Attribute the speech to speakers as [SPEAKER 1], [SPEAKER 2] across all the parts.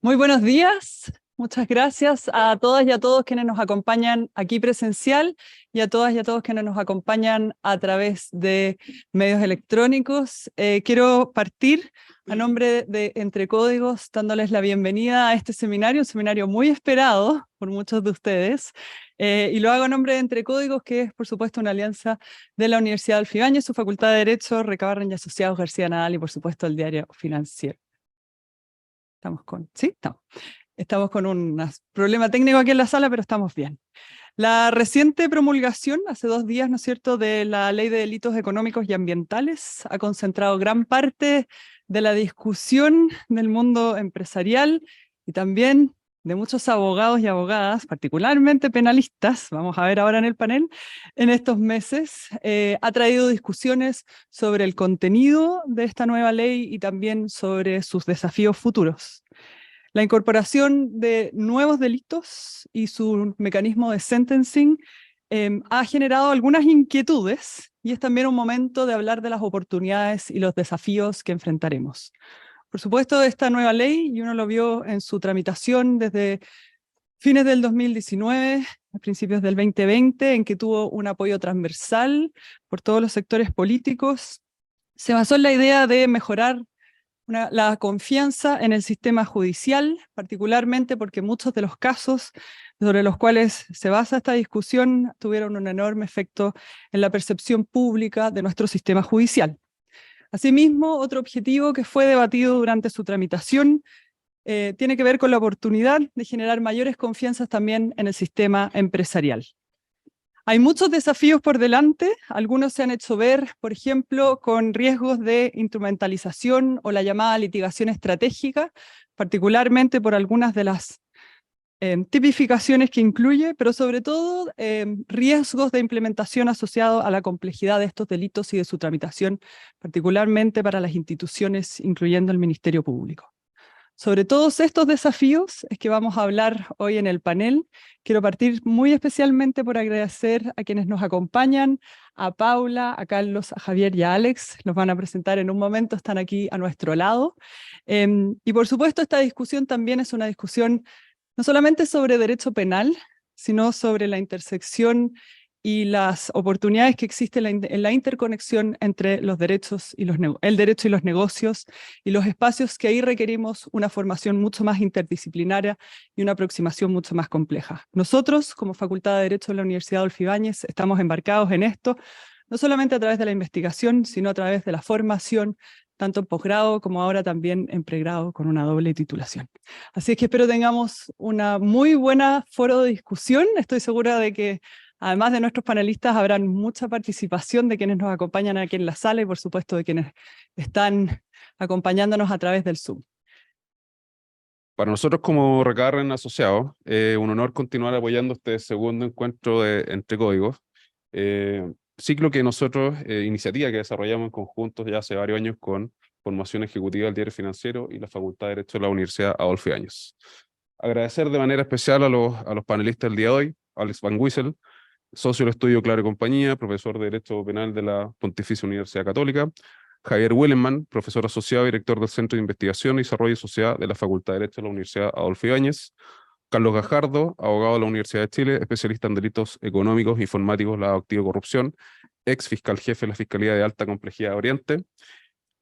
[SPEAKER 1] Muy buenos días, muchas gracias a todas y a todos quienes nos acompañan aquí presencial y a todas y a todos quienes nos acompañan a través de medios electrónicos. Quiero partir a nombre de Entre Códigos dándoles la bienvenida a este seminario, un seminario muy esperado por muchos de ustedes, y lo hago a nombre de Entre Códigos, que es por supuesto una alianza de la Universidad Adolfo Ibáñez, su Facultad de Derecho, Recabarren y Asociados García Nadal y por supuesto el Diario Financiero. Estamos con un problema técnico aquí en la sala, pero estamos bien. La reciente promulgación, hace 2 días, ¿no es cierto?, de la Ley de Delitos Económicos y Ambientales ha concentrado gran parte de la discusión del mundo empresarial y también de muchos abogados y abogadas, particularmente penalistas, vamos a ver ahora en el panel, en estos meses. Ha traído discusiones sobre el contenido de esta nueva ley y también sobre sus desafíos futuros. La incorporación de nuevos delitos y su mecanismo de sentencing ha generado algunas inquietudes y es también un momento de hablar de las oportunidades y los desafíos que enfrentaremos. Por supuesto, esta nueva ley, y uno lo vio en su tramitación desde fines del 2019, a principios del 2020, en que tuvo un apoyo transversal por todos los sectores políticos, se basó en la idea de mejorar la confianza en el sistema judicial, particularmente porque muchos de los casos sobre los cuales se basa esta discusión tuvieron un enorme efecto en la percepción pública de nuestro sistema judicial. Asimismo, otro objetivo que fue debatido durante su tramitación tiene que ver con la oportunidad de generar mayores confianzas también en el sistema empresarial. Hay muchos desafíos por delante, algunos se han hecho ver, por ejemplo, con riesgos de instrumentalización o la llamada litigación estratégica, particularmente por algunas de las tipificaciones que incluye, pero sobre todo riesgos de implementación asociados a la complejidad de estos delitos y de su tramitación, particularmente para las instituciones, incluyendo el Ministerio Público. Sobre todos estos desafíos es que vamos a hablar hoy en el panel. Quiero partir muy especialmente por agradecer a quienes nos acompañan, a Paula, a Carlos, a Javier y a Alex. Los van a presentar en un momento, están aquí a nuestro lado. Y por supuesto esta discusión también es una discusión no solamente sobre derecho penal, sino sobre la intersección y las oportunidades que existen en la interconexión entre los derechos y el derecho y los negocios, y los espacios que ahí requerimos una formación mucho más interdisciplinaria y una aproximación mucho más compleja. Nosotros, como Facultad de Derecho de la Universidad Adolfo Ibáñez, estamos embarcados en esto, no solamente a través de la investigación, sino a través de la formación, tanto en posgrado como ahora también en pregrado con una doble titulación. Así es que espero tengamos una muy buena foro de discusión. Estoy segura de que además de nuestros panelistas, habrán mucha participación de quienes nos acompañan aquí en la sala y por supuesto de quienes están acompañándonos a través del Zoom.
[SPEAKER 2] Para nosotros como Recabarren Asociados, un honor continuar apoyando este segundo encuentro de Entre Códigos, ciclo que nosotros, iniciativa que desarrollamos en conjunto ya hace varios años con Formación Ejecutiva del Diario Financiero y la Facultad de Derecho de la Universidad Adolfo Ibáñez. Agradecer de manera especial a los panelistas del día de hoy, Alex Van Wissel, socio del estudio Claro y Compañía, profesor de Derecho Penal de la Pontificia Universidad Católica; Javier Willenman, profesor asociado y director del Centro de Investigación y Desarrollo de Sociedad de la Facultad de Derecho de la Universidad Adolfo Ibáñez; Carlos Gajardo, abogado de la Universidad de Chile, especialista en delitos económicos, informáticos, lavado activo y corrupción, ex fiscal jefe de la Fiscalía de Alta Complejidad de Oriente;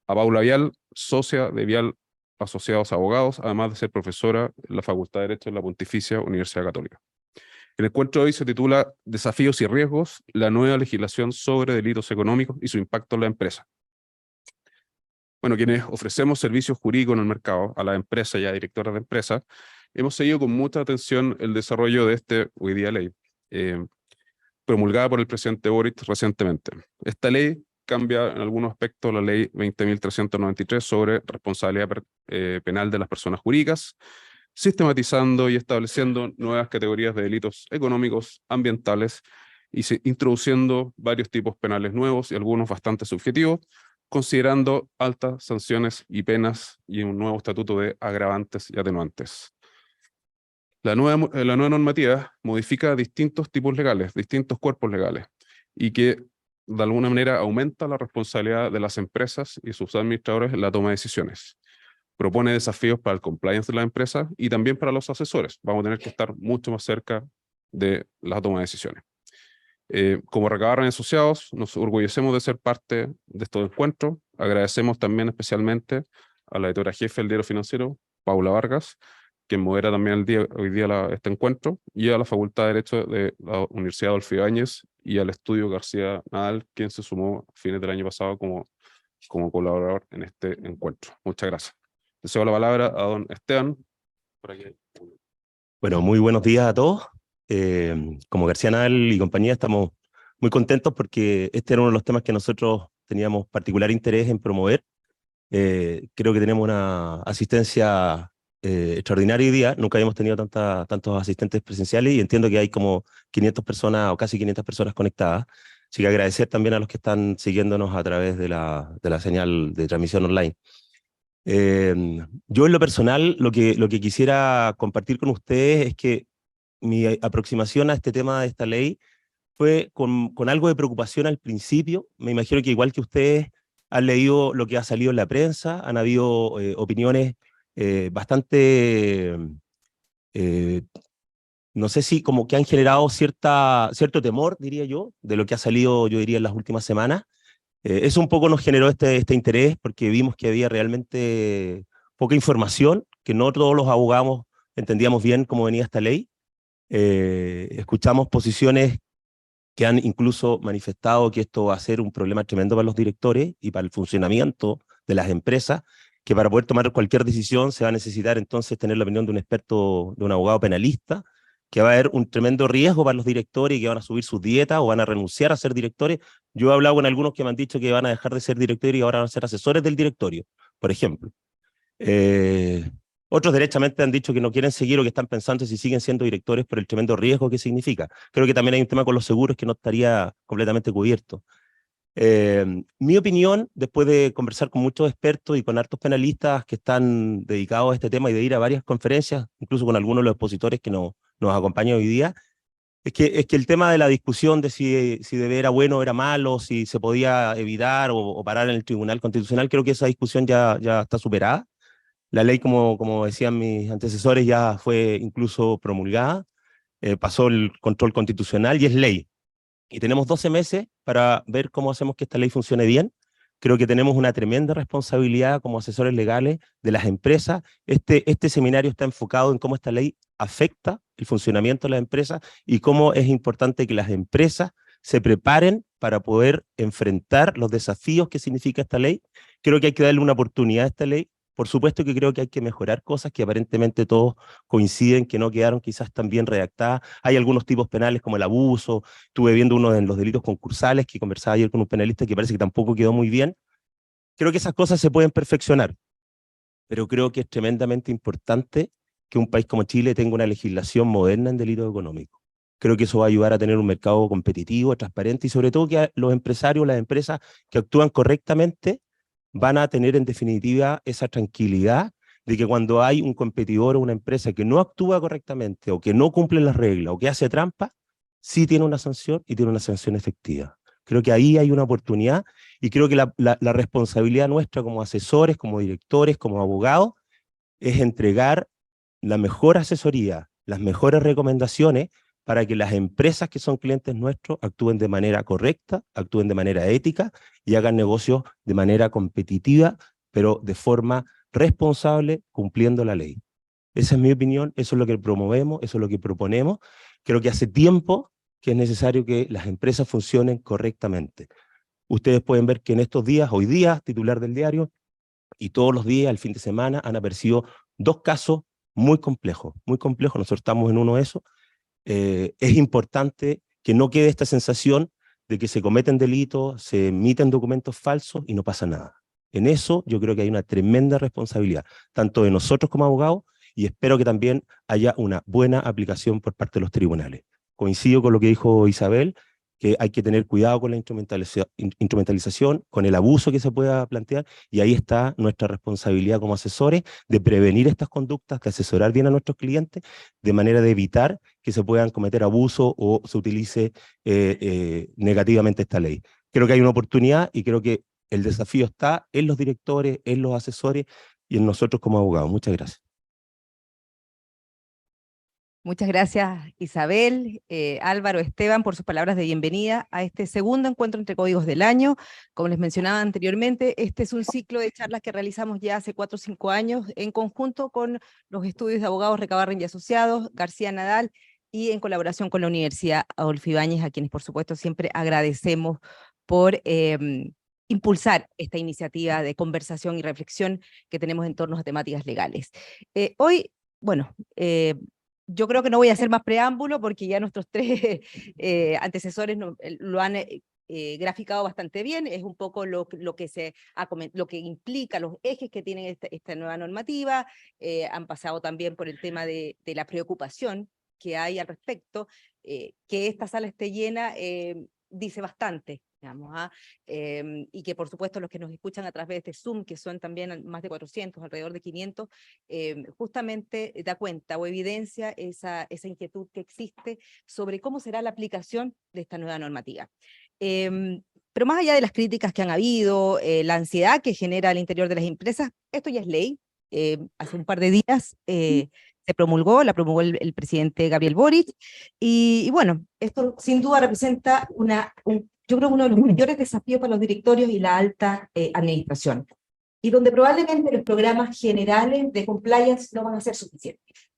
[SPEAKER 2] a Paula Vial, socia de Vial Asociados Abogados, además de ser profesora en la Facultad de Derecho de la Pontificia Universidad Católica. El encuentro de hoy se titula Desafíos y riesgos, la nueva legislación sobre delitos económicos y su impacto en la empresa. Bueno, quienes ofrecemos servicios jurídicos en el mercado, a las empresas y a directoras de empresas, hemos seguido con mucha atención el desarrollo de hoy día ley, promulgada por el presidente Boric recientemente. Esta ley cambia en algunos aspectos la ley 20.393 sobre responsabilidad penal de las personas jurídicas, sistematizando y estableciendo nuevas categorías de delitos económicos, ambientales, y introduciendo varios tipos penales nuevos y algunos bastante subjetivos, considerando altas sanciones y penas y un nuevo estatuto de agravantes y atenuantes. La nueva normativa modifica distintos tipos legales, distintos cuerpos legales, y que de alguna manera aumenta la responsabilidad de las empresas y sus administradores en la toma de decisiones. propone desafíos para el compliance de la empresa y también para los asesores. Vamos a tener que estar mucho más cerca de la toma de decisiones. Como Recabarren Asociados, nos orgullecemos de ser parte de estos encuentros. Agradecemos también especialmente a la editora jefe del Diario Financiero, Paula Vargas, quien modera también hoy día este encuentro, y a la Facultad de Derecho de la Universidad Adolfo Ibáñez y al Estudio García Nadal, quien se sumó a fines del año pasado como colaborador en este encuentro. Muchas gracias. Deseo la palabra a don Esteban.
[SPEAKER 3] Bueno, muy buenos días a todos. Como García Nadal y compañía estamos muy contentos porque este era uno de los temas que nosotros teníamos particular interés en promover. Creo que tenemos una asistencia extraordinaria hoy día. Nunca habíamos tenido tantos asistentes presenciales y entiendo que hay como 500 personas o casi 500 personas conectadas. Así que agradecer también a los que están siguiéndonos a través de la señal de transmisión online. Yo en lo personal lo que quisiera compartir con ustedes es que mi aproximación a este tema de esta ley fue con algo de preocupación al principio. Me imagino que igual que ustedes han leído lo que ha salido en la prensa, han habido opiniones bastante, no sé si como que han generado cierto temor, diría yo, de lo que ha salido, yo diría, en las últimas semanas. Eso un poco nos generó este interés porque vimos que había realmente poca información, que no todos los abogados entendíamos bien cómo venía esta ley. Escuchamos posiciones que han incluso manifestado que esto va a ser un problema tremendo para los directores y para el funcionamiento de las empresas, que para poder tomar cualquier decisión se va a necesitar entonces tener la opinión de un experto, de un abogado penalista, que va a haber un tremendo riesgo para los directores y que van a subir sus dietas o van a renunciar a ser directores. Yo he hablado con algunos que me han dicho que van a dejar de ser directores y ahora van a ser asesores del directorio, por ejemplo. Otros derechamente han dicho que no quieren seguir o que están pensando si siguen siendo directores por el tremendo riesgo que significa. Creo que también hay un tema con los seguros que no estaría completamente cubierto. Mi opinión, después de conversar con muchos expertos y con hartos penalistas que están dedicados a este tema y de ir a varias conferencias, incluso con algunos de los expositores que nos acompañan hoy día, es que el tema de la discusión de si era bueno o era malo, si se podía evitar o parar en el Tribunal Constitucional, creo que esa discusión ya está superada. La ley, como decían mis antecesores, ya fue incluso promulgada, pasó el control constitucional y es ley. Y tenemos 12 meses para ver cómo hacemos que esta ley funcione bien. Creo que tenemos una tremenda responsabilidad como asesores legales de las empresas. Este seminario está enfocado en cómo esta ley afecta el funcionamiento de las empresas y cómo es importante que las empresas se preparen para poder enfrentar los desafíos que significa esta ley. Creo que hay que darle una oportunidad a esta ley. Por supuesto que creo que hay que mejorar cosas que aparentemente todos coinciden que no quedaron quizás tan bien redactadas. Hay algunos tipos penales como el abuso. Estuve viendo uno de los delitos concursales que conversaba ayer con un penalista que parece que tampoco quedó muy bien. Creo que esas cosas se pueden perfeccionar, pero creo que es tremendamente importante que un país como Chile tenga una legislación moderna en delitos económicos. Creo que eso va a ayudar a tener un mercado competitivo, transparente y sobre todo que los empresarios, las empresas que actúan correctamente van a tener en definitiva esa tranquilidad de que cuando hay un competidor o una empresa que no actúa correctamente o que no cumple las reglas o que hace trampa, sí tiene una sanción y tiene una sanción efectiva. Creo que ahí hay una oportunidad y creo que la responsabilidad nuestra como asesores, como directores, como abogados, es entregar la mejor asesoría, las mejores recomendaciones para que las empresas que son clientes nuestros actúen de manera correcta, actúen de manera ética y hagan negocios de manera competitiva, pero de forma responsable, cumpliendo la ley. Esa es mi opinión, eso es lo que promovemos, eso es lo que proponemos. Creo que hace tiempo que es necesario que las empresas funcionen correctamente. Ustedes pueden ver que en estos días, hoy día, titular del diario, y todos los días, el fin de semana, han aparecido dos casos muy complejos, nosotros estamos en uno de esos. Es importante que no quede esta sensación de que se cometen delitos, se emiten documentos falsos y no pasa nada. En eso yo creo que hay una tremenda responsabilidad, tanto de nosotros como abogados, y espero que también haya una buena aplicación por parte de los tribunales. Coincido con lo que dijo Isabel, que hay que tener cuidado con la instrumentalización, con el abuso que se pueda plantear, y ahí está nuestra responsabilidad como asesores de prevenir estas conductas, de asesorar bien a nuestros clientes, de manera de evitar que se puedan cometer abusos o se utilice negativamente esta ley. Creo que hay una oportunidad y creo que el desafío está en los directores, en los asesores, y en nosotros como abogados. Muchas gracias.
[SPEAKER 4] Muchas gracias, Isabel, Álvaro, Esteban, por sus palabras de bienvenida a este segundo encuentro entre códigos del año. Como les mencionaba anteriormente, este es un ciclo de charlas que realizamos ya hace 4 o 5 años en conjunto con los estudios de abogados Recabarren y Asociados, García Nadal, y en colaboración con la Universidad Adolfo Ibáñez, a quienes por supuesto siempre agradecemos por impulsar esta iniciativa de conversación y reflexión que tenemos en torno a temáticas legales. Hoy, bueno, yo creo que no voy a hacer más preámbulo porque ya nuestros 3 antecesores lo han graficado bastante bien. Es un poco lo que implica, los ejes que tiene esta nueva normativa. Han pasado también por el tema de la preocupación que hay al respecto. Que esta sala esté llena dice bastante, digamos, y que por supuesto los que nos escuchan a través de Zoom, que son también más de 400, alrededor de 500, justamente da cuenta o evidencia esa inquietud que existe sobre cómo será la aplicación de esta nueva normativa. Pero más allá de las críticas que han habido, la ansiedad que genera al interior de las empresas, esto ya es ley. Hace un par de días la promulgó el presidente Gabriel Boric, y bueno, esto sin duda representa yo creo uno de los mayores desafíos para los directorios y la alta administración, y donde probablemente los programas generales de compliance no van a ser suficientes.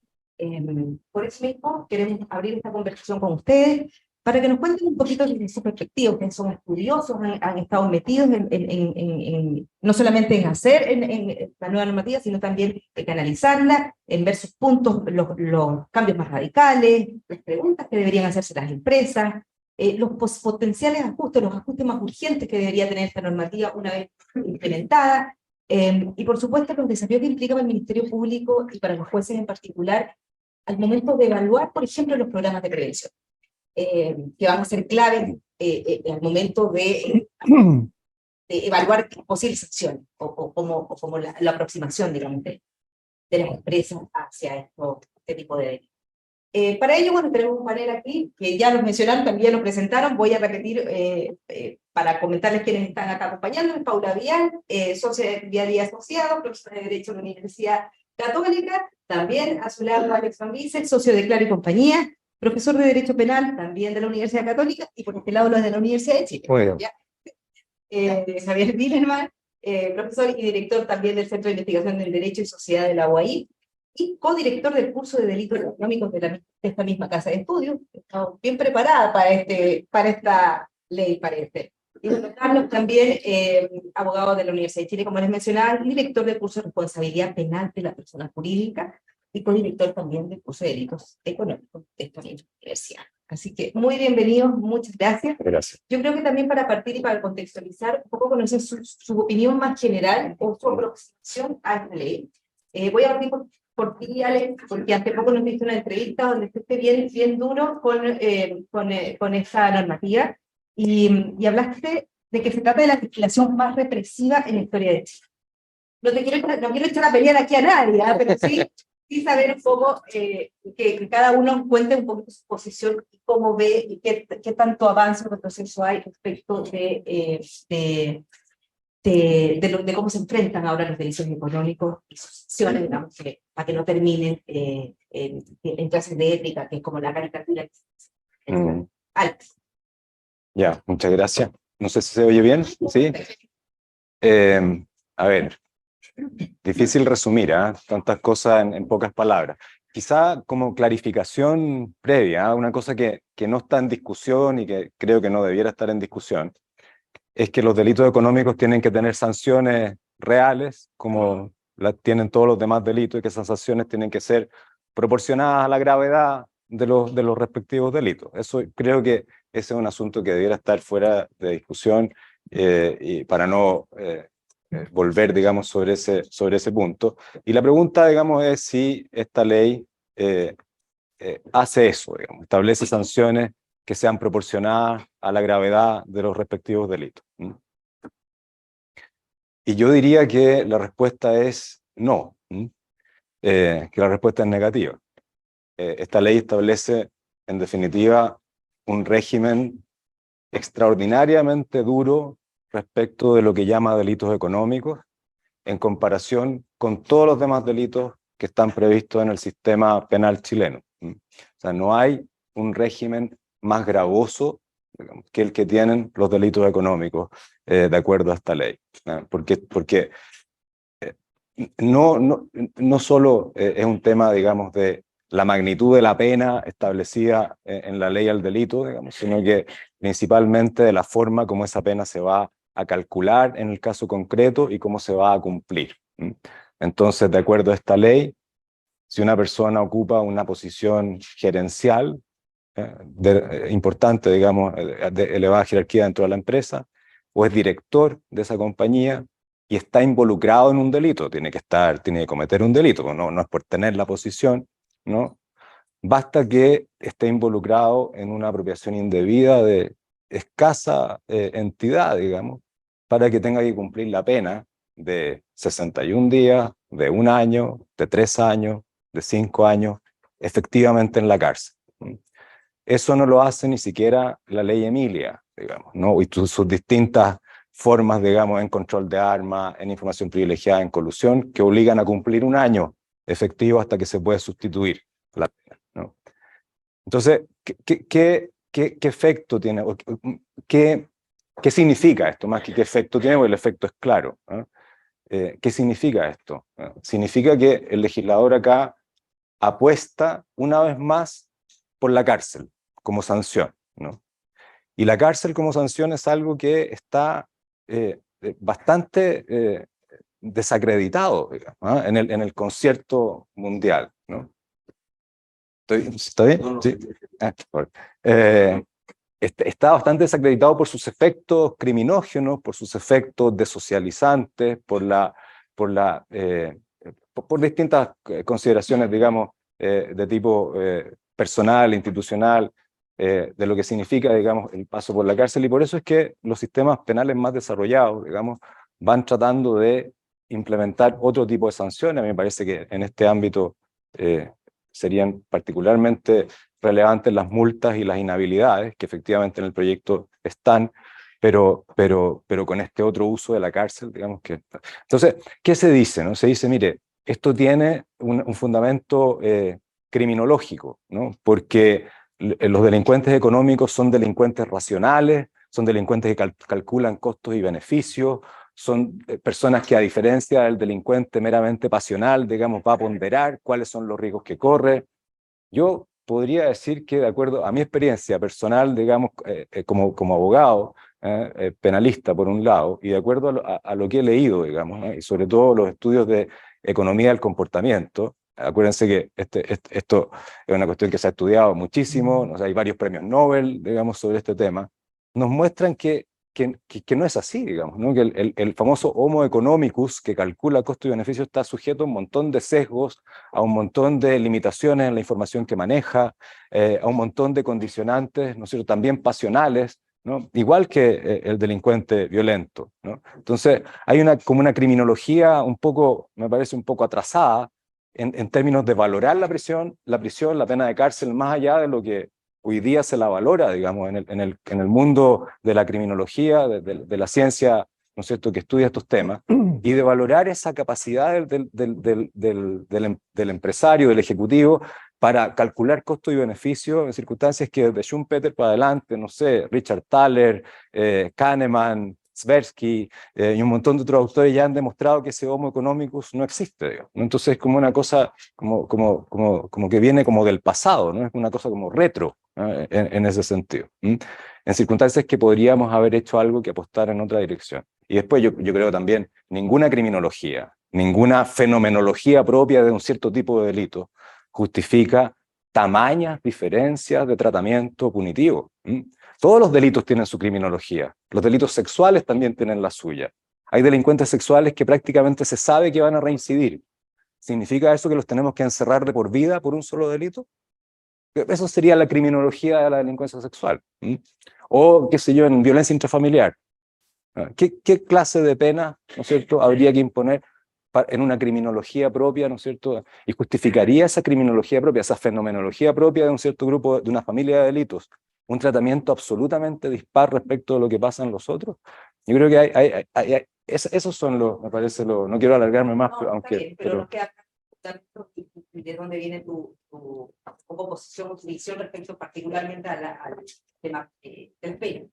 [SPEAKER 4] Por eso mismo queremos abrir esta conversación con ustedes, para que nos cuenten un poquito desde su perspectiva. Ustedes son estudiosos, han estado metidos no solamente en hacer en la nueva normativa, sino también en analizarla, en ver sus puntos, los cambios más radicales, las preguntas que deberían hacerse las empresas, los potenciales ajustes, los ajustes más urgentes que debería tener esta normativa una vez implementada, y por supuesto los desafíos que implica para el Ministerio Público y para los jueces en particular, al momento de evaluar, por ejemplo, los programas de prevención. Que van a ser claves al momento de evaluar posibles sanciones o como la aproximación, digamos, de las empresas hacia este tipo de delitos. Para ello, bueno, tenemos un panel aquí, que ya los mencionaron, también lo presentaron. Voy a repetir para comentarles quiénes están acá acompañándonos. Paula Vial, socia de Vial y Asociados, profesora de Derecho de la Universidad Católica. También a su lado Alex Van Wiesel, socio de Claro y Compañía, profesor de Derecho Penal, también de la Universidad Católica, y por este lado lo de la Universidad de Chile.
[SPEAKER 5] Bueno.
[SPEAKER 4] Javier Dillerman, profesor y director también del Centro de Investigación del Derecho y Sociedad de la UAI, y codirector del curso de Delitos Económicos de esta misma casa de estudios. Estamos bien preparada para esta ley, parece. Y Carlos también, abogado de la Universidad de Chile, como les mencionaba, director del curso de Responsabilidad Penal de la Persona Jurídica, y codirector también del curso de Delitos Económicos de esta misma universidad. Así que muy bienvenidos, muchas gracias.
[SPEAKER 5] Gracias.
[SPEAKER 4] Yo creo que también para partir y para contextualizar, un poco conocer su opinión más general o su aproximación a esta ley. Voy a partir por ti, Alex, porque hace poco nos hiciste una entrevista donde fuiste bien duro con esta normativa, y hablaste de que se trata de la legislación más represiva en la historia de Chile. No quiero echar a pelear aquí a nadie, pero sí saber un poco, que cada uno cuente un poco su posición y cómo ve y qué tanto avance o proceso hay respecto de cómo se enfrentan ahora los delitos económicos y sus sanciones, digamos, para que no terminen en clases de ética, que es como la caricatura.
[SPEAKER 5] Ya, muchas gracias. No sé si se oye bien, ¿sí? A ver, difícil resumir, tantas cosas en pocas palabras. Quizá como clarificación previa, una cosa que no está en discusión y que creo que no debiera estar en discusión, es que los delitos económicos tienen que tener sanciones reales, como las tienen todos los demás delitos, y que esas sanciones tienen que ser proporcionadas a la gravedad de los respectivos delitos. Eso creo que ese es un asunto que debiera estar fuera de discusión, y para no volver, digamos, sobre ese punto. Y la pregunta, digamos, es si esta ley hace eso, digamos, establece sanciones que sean proporcionadas a la gravedad de los respectivos delitos. Y yo diría que la respuesta es no, que la respuesta es negativa. Esta ley establece, en definitiva, un régimen extraordinariamente duro respecto de lo que llama delitos económicos, en comparación con todos los demás delitos que están previstos en el sistema penal chileno. O sea, no hay un régimen más gravoso, digamos, que el que tienen los delitos económicos, de acuerdo a esta ley. Porque no solo es un tema, digamos, de la magnitud de la pena establecida en la ley al delito, digamos, sino que principalmente de la forma como esa pena se va a calcular en el caso concreto y cómo se va a cumplir. Entonces, de acuerdo a esta ley, si una persona ocupa una posición gerencial importante, digamos, de elevada jerarquía dentro de la empresa, o es director de esa compañía y está involucrado en un delito, tiene que cometer un delito, no es por tener la posición, ¿no? Basta que esté involucrado en una apropiación indebida de escasa entidad, digamos, para que tenga que cumplir la pena de 61 días, de 1 año, de 3 años, de 5 años, efectivamente en la cárcel. Eso no lo hace ni siquiera la ley Emilia, digamos, ¿no? Y sus distintas formas, digamos, en control de armas, en información privilegiada, en colusión, que obligan a cumplir 1 año efectivo hasta que se puede sustituir la pena, ¿no? Entonces, ¿qué efecto tiene? ¿Qué significa esto? Más que qué efecto tiene, porque el efecto es claro, ¿no? ¿Qué significa esto? Significa que el legislador acá apuesta una vez más por la cárcel como sanción, ¿no? Y la cárcel como sanción es algo que está bastante desacreditado, digamos, ¿no? en el concierto mundial, ¿no? ¿Está bien? No, sí. Está bastante desacreditado por sus efectos criminógenos, por sus efectos desocializantes, por distintas consideraciones, digamos, de tipo personal, institucional, de lo que significa, digamos, el paso por la cárcel, y por eso es que los sistemas penales más desarrollados, digamos, van tratando de implementar otro tipo de sanciones. A mí me parece que en este ámbito serían particularmente relevantes las multas y las inhabilidades, que efectivamente en el proyecto están, pero con este otro uso de la cárcel, digamos que... Entonces, ¿qué se dice, no? Se dice, mire, esto tiene un fundamento criminológico, ¿no? Porque los delincuentes económicos son delincuentes racionales, son delincuentes que calculan costos y beneficios, son personas que, a diferencia del delincuente meramente pasional, digamos, va a ponderar cuáles son los riesgos que corre. Yo podría decir que, de acuerdo a mi experiencia personal, digamos, como abogado, penalista por un lado, y de acuerdo a lo que he leído, digamos, ¿no? Y sobre todo los estudios de economía del comportamiento, acuérdense que esto es una cuestión que se ha estudiado muchísimo, o sea, hay varios premios Nobel, digamos, sobre este tema, nos muestran que no es así, digamos, ¿no? Que el famoso Homo economicus, que calcula costo y beneficio, está sujeto a un montón de sesgos, a un montón de limitaciones en la información que maneja, a un montón de condicionantes, ¿no es cierto?, también pasionales, ¿no? Igual que el delincuente violento, ¿no? Entonces, hay como una criminología un poco, me parece un poco atrasada, en términos de valorar la prisión, la pena de cárcel, más allá de lo que hoy día se la valora, digamos, en el mundo de la criminología, de la ciencia, ¿no es cierto?, que estudia estos temas, y de valorar esa capacidad del empresario, del ejecutivo, para calcular costo y beneficio en circunstancias que desde Schumpeter para adelante, no sé, Richard Thaler, Kahneman, Tversky y un montón de otros autores ya han demostrado que ese Homo economicus no existe, digamos, ¿no? Entonces es como una cosa como que viene como del pasado, ¿no? Es una cosa como retro, ¿no? En ese sentido, ¿m? En circunstancias que podríamos haber hecho algo que apostara en otra dirección. Y después yo creo también, ninguna criminología, ninguna fenomenología propia de un cierto tipo de delito justifica tamañas diferencias de tratamiento punitivo. Todos los delitos tienen su criminología. Los delitos sexuales también tienen la suya. Hay delincuentes sexuales que prácticamente se sabe que van a reincidir. ¿Significa eso que los tenemos que encerrar de por vida por un solo delito? Eso sería la criminología de la delincuencia sexual. O, qué sé yo, en violencia intrafamiliar. ¿Qué clase de pena, ¿no es cierto?, habría que imponer en una criminología propia, ¿no es cierto? Y justificaría esa criminología propia, esa fenomenología propia de un cierto grupo, de una familia de delitos, un tratamiento absolutamente dispar respecto de lo que pasa en los otros. Yo creo que esos son los, me parece, no quiero alargarme más,
[SPEAKER 4] No,
[SPEAKER 5] aunque...
[SPEAKER 4] está bien, pero nos queda de dónde viene tu posición, tu visión respecto particularmente al tema del pelo.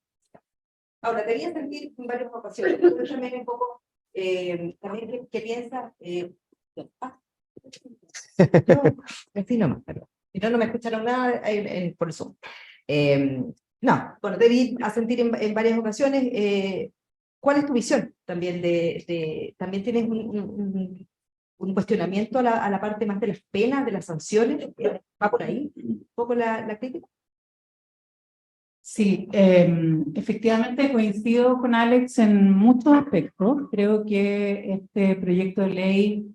[SPEAKER 4] Ahora, te voy a sentir en varias ocasiones, pero también un poco, también ¿qué piensas? Así nomás, perdón. Si no, no me escucharon nada por el Zoom. No, bueno, te vi a sentir en varias ocasiones. ¿Cuál es tu visión también también tienes un cuestionamiento a la parte más de las penas, de las sanciones? ¿Va por ahí un poco la crítica?
[SPEAKER 6] Sí, efectivamente coincido con Alex en muchos aspectos. Creo que este proyecto de ley,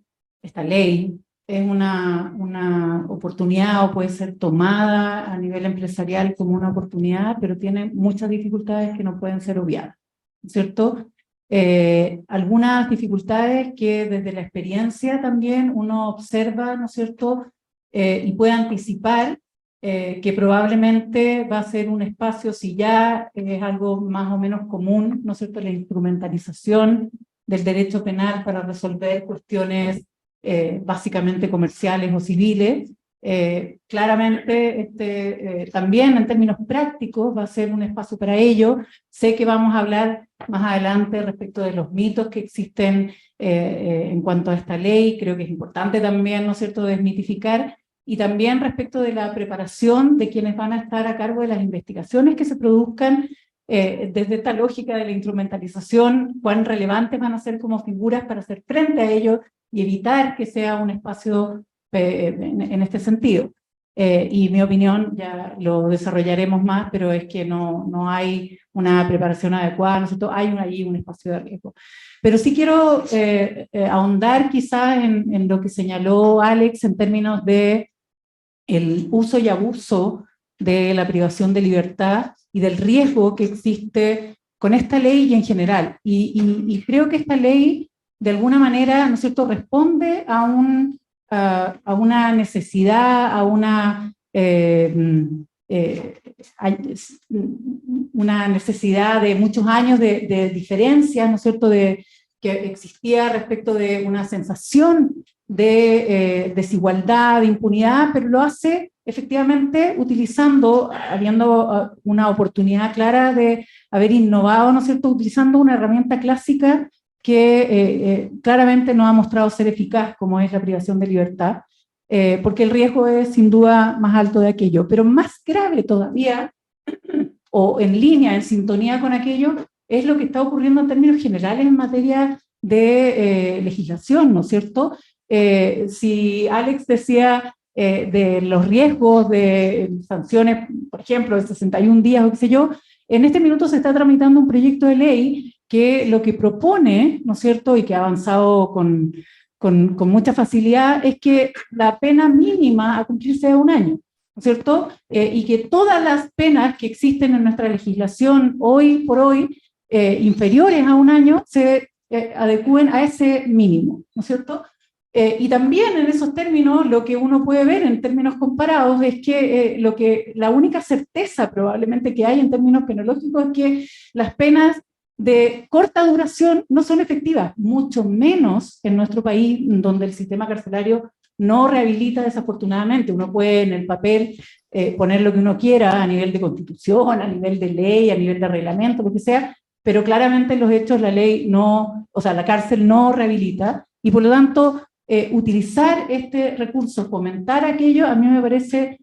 [SPEAKER 6] esta ley, es una oportunidad o puede ser tomada a nivel empresarial como una oportunidad, pero tiene muchas dificultades que no pueden ser obviadas, ¿cierto? Algunas dificultades que desde la experiencia también uno observa, ¿no es cierto? Y puede anticipar que probablemente va a ser un espacio, si ya es algo más o menos común, ¿no es cierto?, la instrumentalización del derecho penal para resolver cuestiones básicamente comerciales o civiles. Claramente también en términos prácticos va a ser un espacio para ello. Sé que vamos a hablar más adelante respecto de los mitos que existen en cuanto a esta ley. Creo que es importante también, ¿no es cierto?, desmitificar, y también respecto de la preparación de quienes van a estar a cargo de las investigaciones que se produzcan desde esta lógica de la instrumentalización, cuán relevantes van a ser como figuras para hacer frente a ello y evitar que sea un espacio en este sentido. Y mi opinión, ya lo desarrollaremos más, pero es que no hay una preparación adecuada, ¿no es cierto? Hay allí un espacio de riesgo. Pero sí quiero ahondar quizás en lo que señaló Alex en términos de el uso y abuso de la privación de libertad y del riesgo que existe con esta ley y en general. Y creo que esta ley, de alguna manera, ¿no es cierto?, responde a una necesidad, a una necesidad de muchos años de diferencias, ¿no es cierto?, que existía respecto de una sensación de desigualdad, de impunidad, pero lo hace efectivamente utilizando, habiendo una oportunidad clara de haber innovado, ¿no es cierto?, utilizando una herramienta clásica que claramente no ha mostrado ser eficaz, como es la privación de libertad, porque el riesgo es sin duda más alto de aquello. Pero más grave todavía, o en línea, en sintonía con aquello, es lo que está ocurriendo en términos generales en materia de legislación, ¿no es cierto? Si Alex decía de los riesgos de sanciones, por ejemplo, de 61 días o qué sé yo, en este minuto se está tramitando un proyecto de ley que lo que propone, ¿no es cierto?, y que ha avanzado con mucha facilidad, es que la pena mínima a cumplir sea 1 año, ¿no es cierto? Y que todas las penas que existen en nuestra legislación hoy por hoy, inferiores a 1 año, se adecúen a ese mínimo, ¿no es cierto? Y también en esos términos, lo que uno puede ver en términos comparados es que la única certeza probablemente que hay en términos penológicos es que las penas de corta duración no son efectivas, mucho menos en nuestro país, donde el sistema carcelario no rehabilita desafortunadamente. Uno puede en el papel poner lo que uno quiera a nivel de constitución, a nivel de ley, a nivel de reglamento, lo que sea, pero claramente en los hechos la ley no, o sea, la cárcel no rehabilita, y por lo tanto utilizar este recurso, fomentar aquello, a mí me parece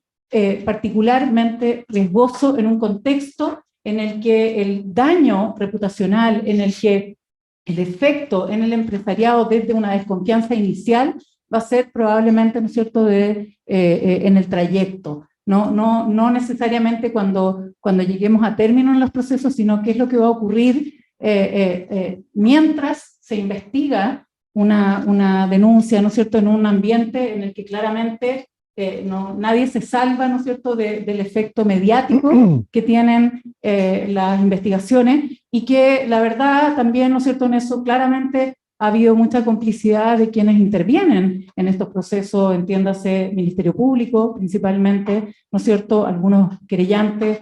[SPEAKER 6] particularmente riesgoso en un contexto en el que el daño reputacional, en el que el efecto en el empresariado desde una desconfianza inicial va a ser probablemente, ¿no es cierto?, en el trayecto. No necesariamente cuando lleguemos a término en los procesos, sino qué es lo que va a ocurrir mientras se investiga una denuncia, ¿no es cierto?, en un ambiente en el que claramente nadie se salva, ¿no es cierto?, del efecto mediático que tienen las investigaciones, y que la verdad también, ¿no es cierto?, en eso claramente ha habido mucha complicidad de quienes intervienen en estos procesos, entiéndase Ministerio Público principalmente, ¿no es cierto?, algunos querellantes,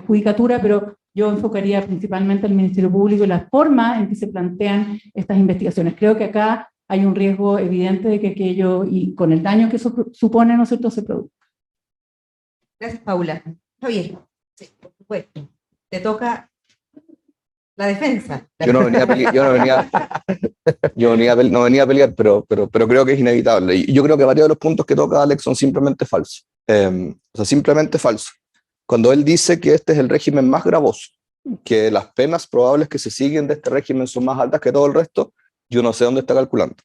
[SPEAKER 6] judicatura, pero yo enfocaría principalmente al Ministerio Público y la forma en que se plantean estas investigaciones. Creo que acá hay un riesgo evidente de que aquello, y con el daño que eso supone, ¿no es cierto?, se produzca.
[SPEAKER 4] Gracias, Paula. Javier, sí, por supuesto. Te toca la defensa.
[SPEAKER 7] Yo no venía a pelear, no venía a pelear, pero creo que es inevitable. Y yo creo que varios de los puntos que toca Alex son simplemente falsos. O sea, simplemente falsos. Cuando él dice que este es el régimen más gravoso, que las penas probables que se siguen de este régimen son más altas que todo el resto, yo no sé dónde está calculando.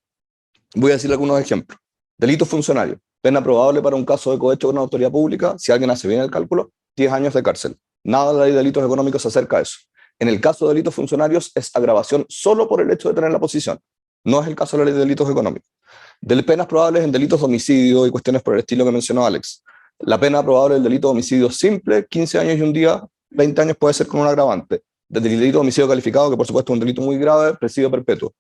[SPEAKER 7] Voy a decir algunos ejemplos. Delito funcionario. Pena probable para un caso de cohecho con una autoridad pública, si alguien hace bien el cálculo, 10 años de cárcel. Nada de la ley de delitos económicos se acerca a eso. En el caso de delitos funcionarios es agravación solo por el hecho de tener la posición. No es el caso de la ley de delitos económicos. De penas probables en delitos de homicidio y cuestiones por el estilo que mencionó Alex. La pena probable del delito de homicidio simple, 15 años y un día, 20 años puede ser con un agravante. Del delito de homicidio calificado, que por supuesto es un delito muy grave, presidio perpetuo.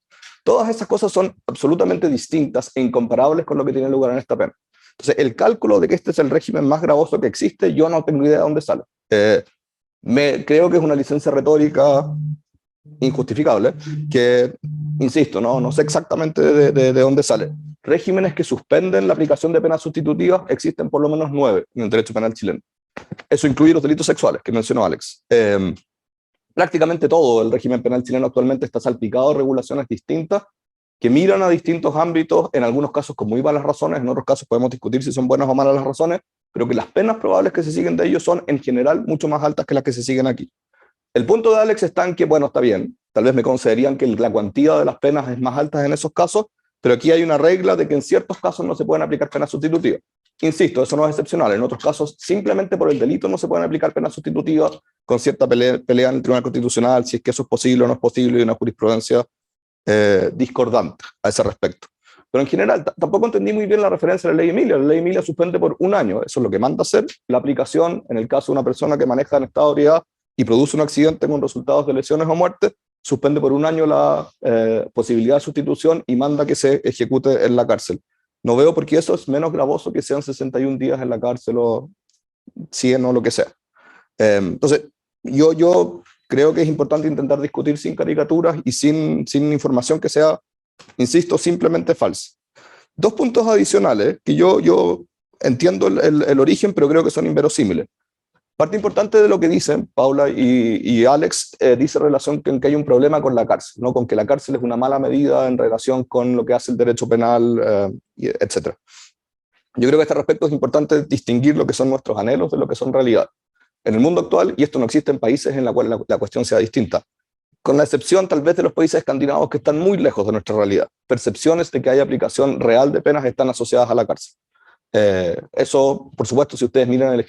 [SPEAKER 7] Todas esas cosas son absolutamente distintas e incomparables con lo que tiene lugar en esta pena. Entonces, el cálculo de que este es el régimen más gravoso que existe, yo no tengo idea de dónde sale. Creo que es una licencia retórica injustificable, que, insisto, no sé exactamente de dónde sale. Regímenes que suspenden la aplicación de penas sustitutivas existen por lo menos 9 en el derecho penal chileno. Eso incluye los delitos sexuales que mencionó Alex. Prácticamente todo el régimen penal chileno actualmente está salpicado de regulaciones distintas que miran a distintos ámbitos, en algunos casos con muy malas razones, en otros casos podemos discutir si son buenas o malas las razones, pero que las penas probables que se siguen de ellos son en general mucho más altas que las que se siguen aquí. El punto de Alex está en que, bueno, está bien, tal vez me concederían que la cuantía de las penas es más alta en esos casos, pero aquí hay una regla de que en ciertos casos no se pueden aplicar penas sustitutivas. Insisto, eso no es excepcional. En otros casos, simplemente por el delito no se pueden aplicar penas sustitutivas con cierta pelea en el Tribunal Constitucional, si es que eso es posible o no es posible, y una jurisprudencia discordante a ese respecto. Pero en general, tampoco entendí muy bien la referencia a la ley Emilia. La ley Emilia suspende por un año. Eso es lo que manda hacer la aplicación en el caso de una persona que maneja en estado de ebriedad y produce un accidente con resultados de lesiones o muerte, suspende por un año la posibilidad de sustitución y manda que se ejecute en la cárcel. No veo por qué eso es menos gravoso que sean 61 días en la cárcel o 100 o lo que sea. Entonces, yo creo que es importante intentar discutir sin caricaturas y sin información que sea, insisto, simplemente falsa. Dos puntos adicionales que yo entiendo el origen, pero creo que son inverosímiles. Parte importante de lo que dicen Paula y Alex dice relación con que hay un problema con la cárcel, ¿no? Con que la cárcel es una mala medida en relación con lo que hace el derecho penal, etc. Yo creo que a este respecto es importante distinguir lo que son nuestros anhelos de lo que son realidad. En el mundo actual, y esto no existe en países en los cuales la cuestión sea distinta, con la excepción tal vez de los países escandinavos que están muy lejos de nuestra realidad, percepciones de que hay aplicación real de penas están asociadas a la cárcel. Eso, por supuesto, si ustedes miran el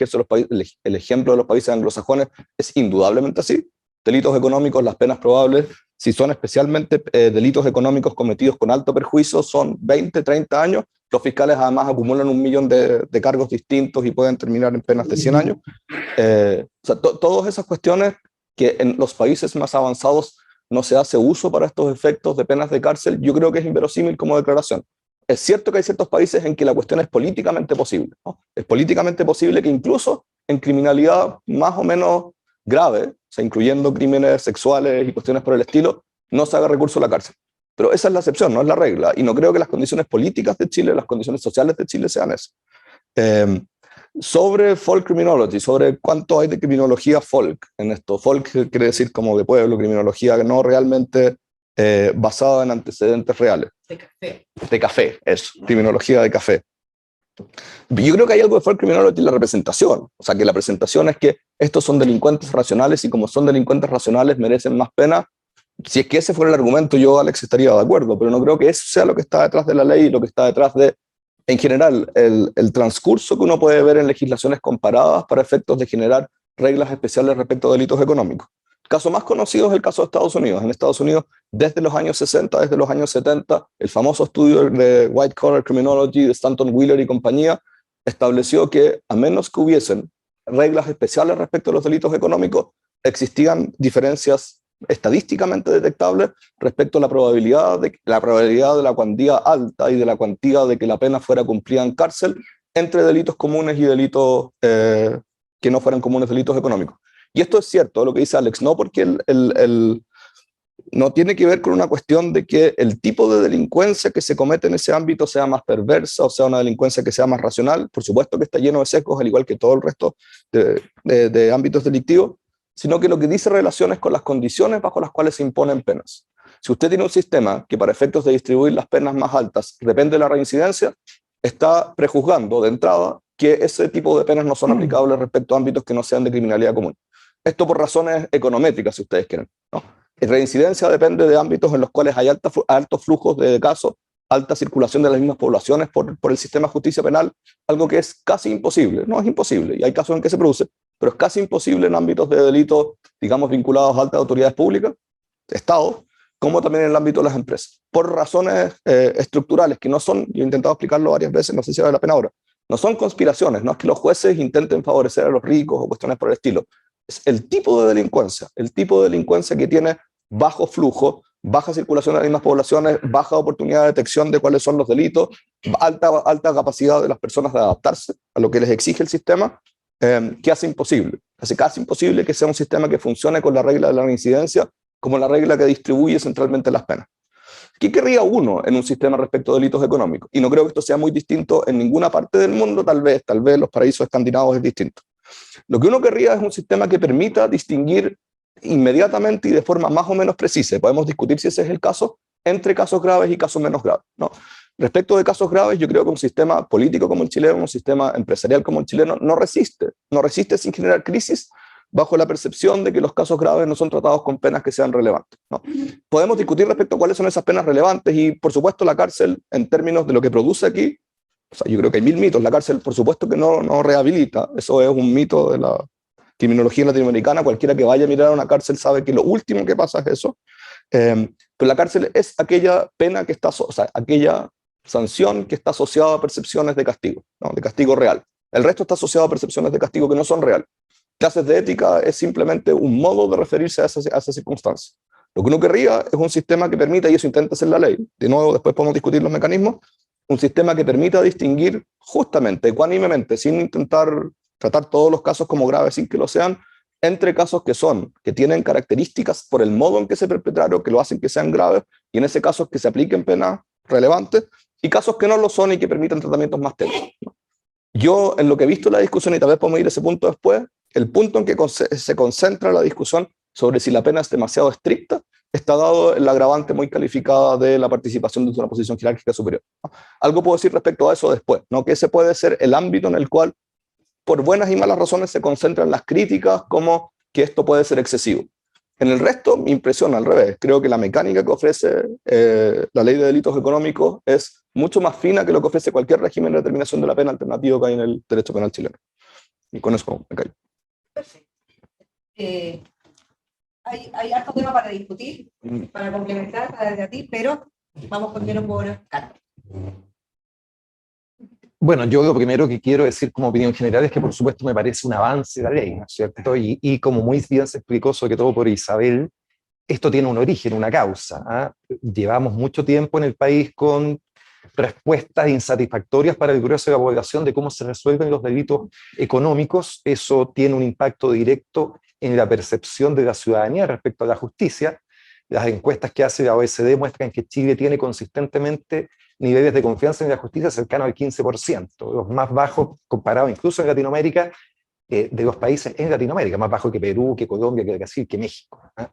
[SPEAKER 7] ejemplo de los países anglosajones, es indudablemente así. Delitos económicos, las penas probables, si son especialmente delitos económicos cometidos con alto perjuicio, son 20, 30 años. Los fiscales además acumulan 1 millón de cargos distintos y pueden terminar en penas de 100 años. O sea, todas esas cuestiones que en los países más avanzados no se hace uso para estos efectos de penas de cárcel, yo creo que es inverosímil como declaración. Es cierto que hay ciertos países en que la cuestión es políticamente posible, ¿no? Es políticamente posible que incluso en criminalidad más o menos grave, o sea, incluyendo crímenes sexuales y cuestiones por el estilo, no se haga recurso a la cárcel. Pero esa es la excepción, no es la regla. Y no creo que las condiciones políticas de Chile, las condiciones sociales de Chile sean eso. Sobre folk criminology, sobre cuánto hay de criminología folk en esto. Folk quiere decir como de pueblo, criminología que no realmente basada en antecedentes reales.
[SPEAKER 4] De café.
[SPEAKER 7] De café, eso, criminología de café. Yo creo que hay algo de folk criminology en la representación. O sea, que la presentación es que estos son delincuentes racionales y como son delincuentes racionales merecen más pena. Si es que ese fuera el argumento, yo, Alex, estaría de acuerdo, pero no creo que eso sea lo que está detrás de la ley y lo que está detrás de, en general, el transcurso que uno puede ver en legislaciones comparadas para efectos de generar reglas especiales respecto a delitos económicos. El caso más conocido es el caso de Estados Unidos. En Estados Unidos, desde los años 60, desde los años 70, el famoso estudio de White Collar Criminology de Stanton Wheeler y compañía estableció que a menos que hubiesen reglas especiales respecto a los delitos económicos, existían diferencias estadísticamente detectables respecto a la probabilidad de la cuantía alta y de la cuantía de que la pena fuera cumplida en cárcel entre delitos comunes y delitos que no fueran comunes delitos económicos. Y esto es cierto, lo que dice Alex, no porque no tiene que ver con una cuestión de que el tipo de delincuencia que se comete en ese ámbito sea más perversa o sea una delincuencia que sea más racional. Por supuesto que está lleno de sesgos, al igual que todo el resto de ámbitos delictivos, sino que lo que dice relaciones con las condiciones bajo las cuales se imponen penas. Si usted tiene un sistema que para efectos de distribuir las penas más altas depende de la reincidencia, está prejuzgando de entrada que ese tipo de penas no son aplicables respecto a ámbitos que no sean de criminalidad común. Esto por razones econométricas, si ustedes quieren, ¿no? La reincidencia depende de ámbitos en los cuales hay altos flujos de casos, alta circulación de las mismas poblaciones por el sistema de justicia penal, algo que es casi imposible. No es imposible, y hay casos en que se produce, pero es casi imposible en ámbitos de delitos, digamos, vinculados a altas autoridades públicas, Estado, como también en el ámbito de las empresas, por razones estructurales que no son, yo he intentado explicarlo varias veces, no sé si vale la pena ahora, no son conspiraciones, no es que los jueces intenten favorecer a los ricos o cuestiones por el estilo. Es el tipo de delincuencia que tiene bajo flujo, baja circulación de las mismas poblaciones, baja oportunidad de detección de cuáles son los delitos, alta capacidad de las personas de adaptarse a lo que les exige el sistema, que hace casi imposible que sea un sistema que funcione con la regla de la reincidencia como la regla que distribuye centralmente las penas. ¿Qué querría uno en un sistema respecto a delitos económicos? Y no creo que esto sea muy distinto en ninguna parte del mundo, tal vez los paraísos escandinavos es distinto. Lo que uno querría es un sistema que permita distinguir inmediatamente y de forma más o menos precisa, podemos discutir si ese es el caso, entre casos graves y casos menos graves, ¿no? Respecto de casos graves, yo creo que un sistema político como el chileno, un sistema empresarial como el chileno, no resiste sin generar crisis bajo la percepción de que los casos graves no son tratados con penas que sean relevantes, ¿no? Podemos discutir respecto a cuáles son esas penas relevantes y, por supuesto, la cárcel, en términos de lo que produce aquí, o sea, yo creo que hay 1000 mitos. La cárcel, por supuesto, que no rehabilita. Eso es un mito de la criminología latinoamericana. Cualquiera que vaya a mirar a una cárcel sabe que lo último que pasa es eso. Pero la cárcel es aquella pena que está, o sea, aquella sanción que está asociada a percepciones de castigo, ¿no? De castigo real. El resto está asociado a percepciones de castigo que no son reales. Clases de ética es simplemente un modo de referirse a esa circunstancia. Lo que uno querría es un sistema que permita, y eso intenta hacer la ley, de nuevo después podemos discutir los mecanismos, un sistema que permita distinguir justamente, ecuánimemente, sin intentar tratar todos los casos como graves sin que lo sean, entre casos que tienen características por el modo en que se perpetraron, que lo hacen que sean graves, y en ese caso que se apliquen penas relevantes, y casos que no lo son y que permitan tratamientos más técnicos, ¿no? Yo, en lo que he visto en la discusión, y tal vez podemos ir a ese punto después, el punto en que se concentra la discusión sobre si la pena es demasiado estricta está dado en la agravante muy calificada de la participación de una posición jerárquica superior, ¿no? Algo puedo decir respecto a eso después, ¿no? Que ese puede ser el ámbito en el cual, por buenas y malas razones, se concentran las críticas como que esto puede ser excesivo. En el resto, me impresiona al revés. Creo que la mecánica que ofrece la ley de delitos económicos es mucho más fina que lo que ofrece cualquier régimen de determinación de la pena alternativo que hay en el derecho penal chileno. Y con eso me callo.
[SPEAKER 4] Perfecto. Hay harto tema para discutir, para complementar, para debatir, pero vamos primero por Carlos.
[SPEAKER 8] Bueno, yo lo primero que quiero decir como opinión general es que por supuesto me parece un avance la ley, ¿no es cierto? Y como muy bien se explicó, sobre todo por Isabel, esto tiene un origen, una causa, ¿eh? Llevamos mucho tiempo en el país con respuestas insatisfactorias para el grueso de la población de cómo se resuelven los delitos económicos. Eso tiene un impacto directo en la percepción de la ciudadanía respecto a la justicia. Las encuestas que hace la OECD muestran que Chile tiene consistentemente niveles de confianza en la justicia cercanos al 15%, los más bajos comparados incluso en Latinoamérica, de los países en Latinoamérica, más bajo que Perú, que Colombia, que Brasil, que México, ¿eh?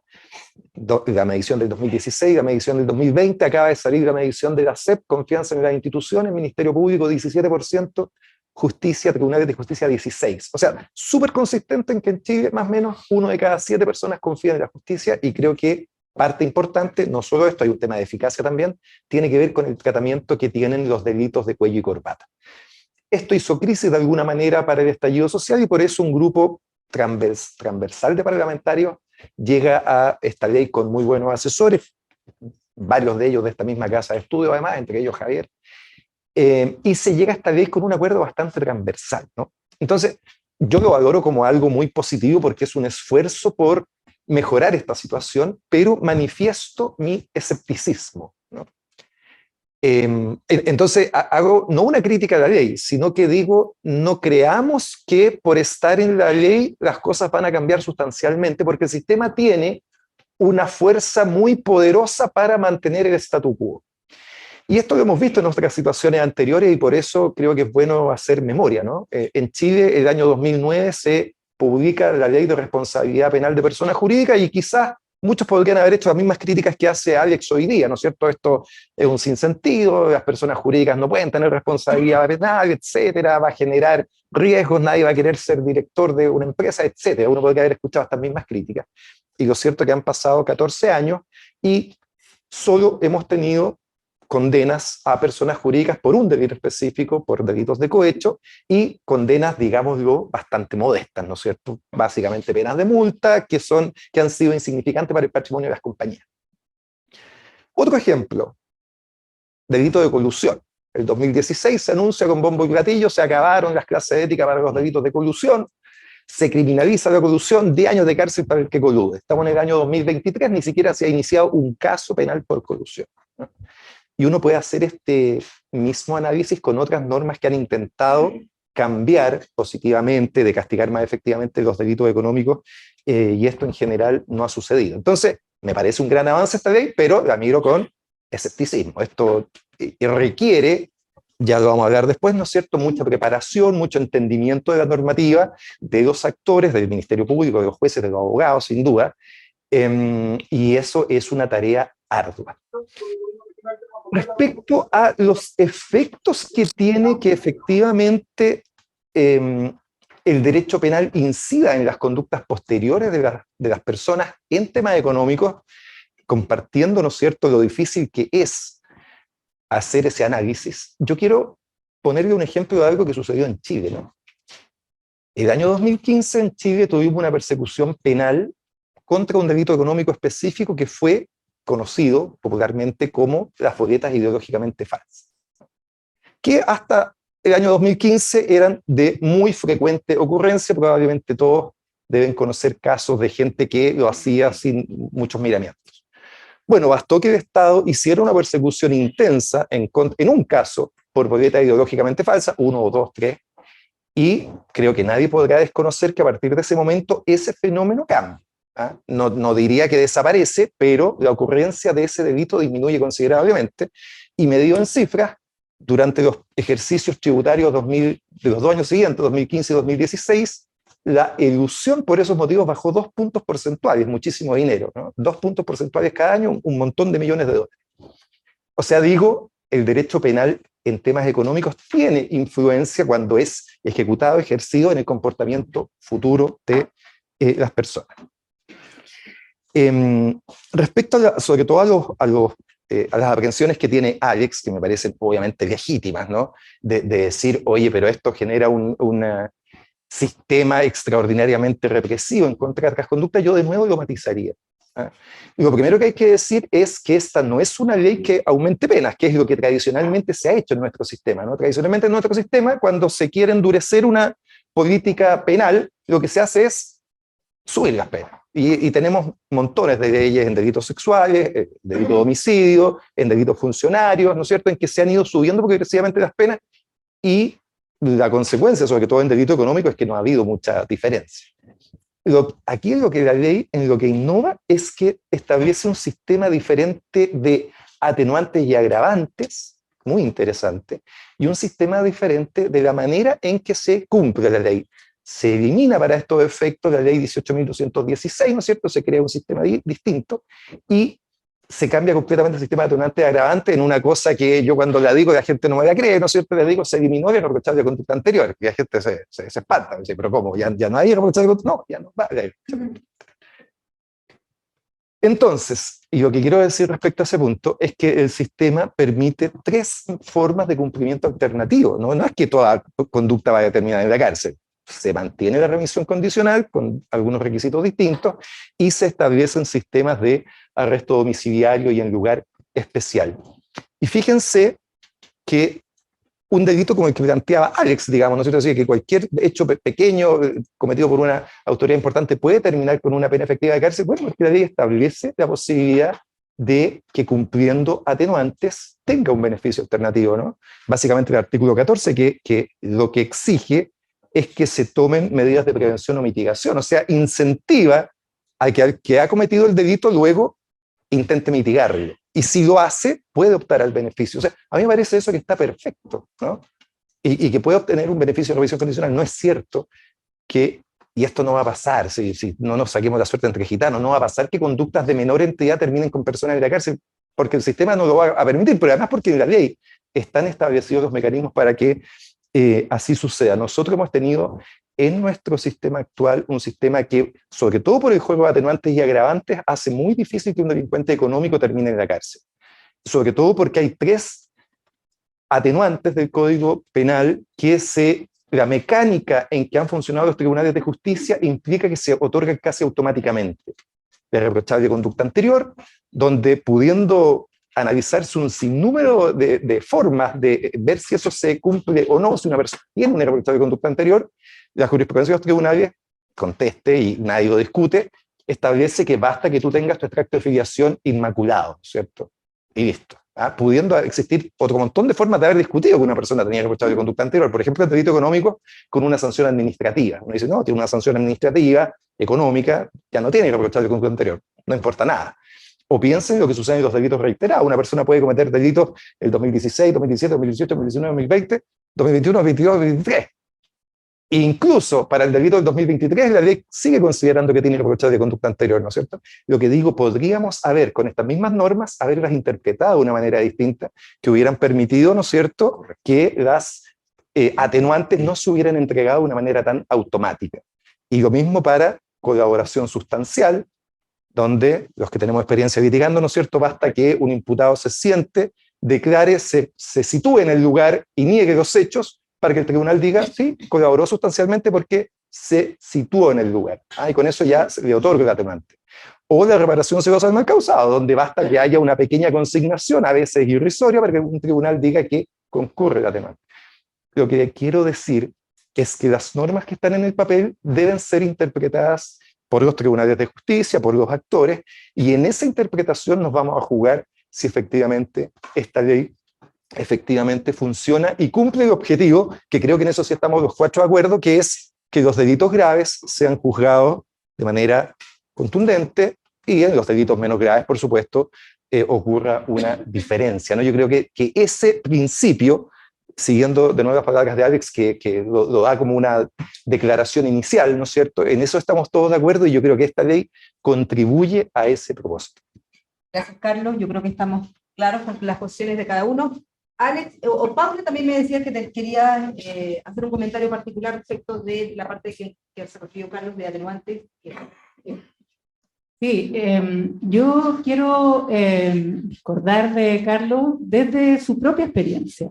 [SPEAKER 8] La medición del 2016, la medición del 2020, acaba de salir la medición de la CEP, confianza en las instituciones, Ministerio Público 17%, justicia, tribunales de justicia 16%. O sea, súper consistente en que en Chile más o menos 1 de cada 7 personas confía en la justicia, y creo que parte importante, no solo esto, hay un tema de eficacia también, tiene que ver con el tratamiento que tienen los delitos de cuello y corbata. Esto hizo crisis de alguna manera para el estallido social, y por eso un grupo transversal de parlamentarios llega a esta ley con muy buenos asesores, varios de ellos de esta misma casa de estudio además, entre ellos Javier, y se llega a esta ley con un acuerdo bastante transversal, ¿no? Entonces, yo lo valoro como algo muy positivo porque es un esfuerzo por mejorar esta situación, pero manifiesto mi escepticismo, ¿no? Entonces, hago no una crítica a la ley, sino que digo, no creamos que por estar en la ley las cosas van a cambiar sustancialmente, porque el sistema tiene una fuerza muy poderosa para mantener el statu quo. Y esto lo hemos visto en nuestras situaciones anteriores y por eso creo que es bueno hacer memoria, ¿no? En Chile, el año 2009 se publica la Ley de Responsabilidad Penal de Personas Jurídicas y quizás muchos podrían haber hecho las mismas críticas que hace Alex hoy día, ¿no es cierto? Esto es un sinsentido, las personas jurídicas no pueden tener responsabilidad penal, etcétera, va a generar riesgos, nadie va a querer ser director de una empresa, etcétera. Uno podría haber escuchado estas mismas críticas. Y lo cierto es que han pasado 14 años y solo hemos tenido condenas a personas jurídicas por un delito específico, por delitos de cohecho, y condenas, digámoslo, bastante modestas, ¿no es cierto? Básicamente penas de multa que han sido insignificantes para el patrimonio de las compañías. Otro ejemplo, delito de colusión. En 2016 se anuncia con bombo y platillo, se acabaron las clases de ética para los delitos de colusión, se criminaliza la colusión, 10 años de cárcel para el que colude. Estamos en el año 2023, ni siquiera se ha iniciado un caso penal por colusión, ¿no? Y uno puede hacer este mismo análisis con otras normas que han intentado cambiar positivamente, de castigar más efectivamente los delitos económicos, y esto en general no ha sucedido. Entonces, me parece un gran avance esta ley, pero la miro con escepticismo. Esto requiere, ya lo vamos a hablar después, ¿no es cierto?, mucha preparación, mucho entendimiento de la normativa, de los actores, del Ministerio Público, de los jueces, de los abogados, sin duda, y eso es una tarea ardua. Respecto a los efectos que tiene que efectivamente el derecho penal incida en las conductas posteriores de las personas en temas económicos, compartiendo, ¿no es cierto?, lo difícil que es hacer ese análisis, yo quiero ponerle un ejemplo de algo que sucedió en Chile, ¿no? El año 2015 en Chile tuvimos una persecución penal contra un delito económico específico que fue conocido popularmente como las boletas ideológicamente falsas, que hasta el año 2015 eran de muy frecuente ocurrencia. Probablemente todos deben conocer casos de gente que lo hacía sin muchos miramientos. Bueno, bastó que el Estado hiciera una persecución intensa en un caso por boleta ideológicamente falsa, 1 2 3, y creo que nadie podrá desconocer que a partir de ese momento ese fenómeno cambia. No diría que desaparece, pero la ocurrencia de ese delito disminuye considerablemente, y medido en cifras, durante los ejercicios tributarios de los 2 años siguientes, 2015 y 2016, la elusión por esos motivos bajó 2 puntos porcentuales, muchísimo dinero, ¿no? 2 puntos porcentuales cada año, un montón de millones de dólares. O sea, digo, el derecho penal en temas económicos tiene influencia cuando es ejecutado, ejercido en el comportamiento futuro de las personas. Respecto sobre todo a las aprehensiones que tiene Alex, que me parecen obviamente legítimas, ¿no? De decir, oye, pero esto genera un sistema extraordinariamente represivo en contra de otras conductas, yo de nuevo lo matizaría. Lo primero que hay que decir es que esta no es una ley que aumente penas, que es lo que tradicionalmente se ha hecho en nuestro sistema, ¿no? Tradicionalmente en nuestro sistema, cuando se quiere endurecer una política penal, lo que se hace es subir las penas. Y tenemos montones de leyes en delitos sexuales, delito de homicidio, en delitos funcionarios, ¿no es cierto?, en que se han ido subiendo progresivamente las penas, y la consecuencia, sobre todo en delito económico, es que no ha habido mucha diferencia. Aquí lo que la ley, en lo que innova, es que establece un sistema diferente de atenuantes y agravantes, muy interesante, y un sistema diferente de la manera en que se cumple la ley. Se elimina para estos efectos la ley 18.216, ¿no es cierto? Se crea un sistema distinto y se cambia completamente el sistema de atenuante y agravante en una cosa que yo cuando la digo la gente no me la cree, ¿no es cierto? Le digo, se eliminó el reprochable de conducta anterior, y la gente se espanta, dice, pero ¿cómo? ¿Ya no hay reprochable de conducta? No, ya no va. Entonces, y lo que quiero decir respecto a ese punto es que el sistema permite 3 formas de cumplimiento alternativo, ¿no? No es que toda conducta vaya a terminar en la cárcel. Se mantiene la remisión condicional con algunos requisitos distintos y se establecen sistemas de arresto domiciliario y en lugar especial. Y fíjense que un delito como el que planteaba Alex, digamos, ¿no es cierto? Así que cualquier hecho pequeño cometido por una autoridad importante puede terminar con una pena efectiva de cárcel. Bueno, porque la ley establece la posibilidad de que cumpliendo atenuantes tenga un beneficio alternativo, ¿no? Básicamente el artículo 14 que lo que exige es que se tomen medidas de prevención o mitigación, o sea, incentiva a que al que ha cometido el delito luego intente mitigarlo. Y si lo hace, puede optar al beneficio. O sea, a mí me parece eso que está perfecto, ¿no? Y que puede obtener un beneficio de revisión condicional. No es cierto que, y esto no va a pasar, si no nos saquemos la suerte entre gitanos, no va a pasar que conductas de menor entidad terminen con personas en la cárcel, porque el sistema no lo va a permitir, pero además porque en la ley están establecidos los mecanismos para que así suceda. Nosotros hemos tenido en nuestro sistema actual un sistema que, sobre todo por el juego de atenuantes y agravantes, hace muy difícil que un delincuente económico termine en la cárcel. Sobre todo porque hay 3 atenuantes del Código Penal que la mecánica en que han funcionado los tribunales de justicia implica que se otorgan casi automáticamente. La irreprochable conducta anterior, donde pudiendo analizarse un sinnúmero de formas de ver si eso se cumple o no, si una persona tiene una irreprochable conducta anterior, la jurisprudencia de los tribunales, conteste y nadie lo discute, establece que basta que tú tengas tu extracto de filiación inmaculado, ¿cierto? Y listo. Pudiendo existir otro montón de formas de haber discutido que una persona tenía irreprochable conducta anterior, por ejemplo, el delito económico con una sanción administrativa. Uno dice, no, tiene una sanción administrativa, económica, ya no tiene irreprochable conducta anterior, no importa nada. O piensen lo que sucede en los delitos reiterados. Una persona puede cometer delitos el 2016, 2017, 2018, 2019, 2020, 2021, 2022, 2023. E incluso para el delito del 2023, la ley sigue considerando que tiene irreprochable conducta anterior, ¿no es cierto? Lo que digo, podríamos haber, con estas mismas normas, haberlas interpretado de una manera distinta, que hubieran permitido, ¿no es cierto?, que las atenuantes no se hubieran entregado de una manera tan automática. Y lo mismo para colaboración sustancial, donde los que tenemos experiencia litigando, ¿no es cierto?, basta que un imputado se siente, declare, se sitúe en el lugar y niegue los hechos, para que el tribunal diga, sí, colaboró sustancialmente porque se situó en el lugar. Y con eso ya se le otorga el atenuante. O la reparación celosa del mal causado, donde basta que haya una pequeña consignación, a veces irrisoria, para que un tribunal diga que concurre el atenuante. Lo que quiero decir es que las normas que están en el papel deben ser interpretadas por los tribunales de justicia, por los actores, y en esa interpretación nos vamos a jugar si efectivamente esta ley efectivamente funciona y cumple el objetivo, que creo que en eso sí estamos los 4 de acuerdo, que es que los delitos graves sean juzgados de manera contundente y en los delitos menos graves, por supuesto, ocurra una diferencia, ¿no? Yo creo que ese principio, siguiendo de nuevo las palabras de Alex, que lo da como una declaración inicial, ¿no es cierto? En eso estamos todos de acuerdo y yo creo que esta ley contribuye a ese propósito.
[SPEAKER 4] Gracias, Carlos. Yo creo que estamos claros con las posiciones de cada uno. Alex, o Pablo también me decía que te quería hacer un comentario particular respecto de la parte que se refirió Carlos de atenuantes.
[SPEAKER 6] Sí, yo quiero recordar de Carlos desde su propia experiencia,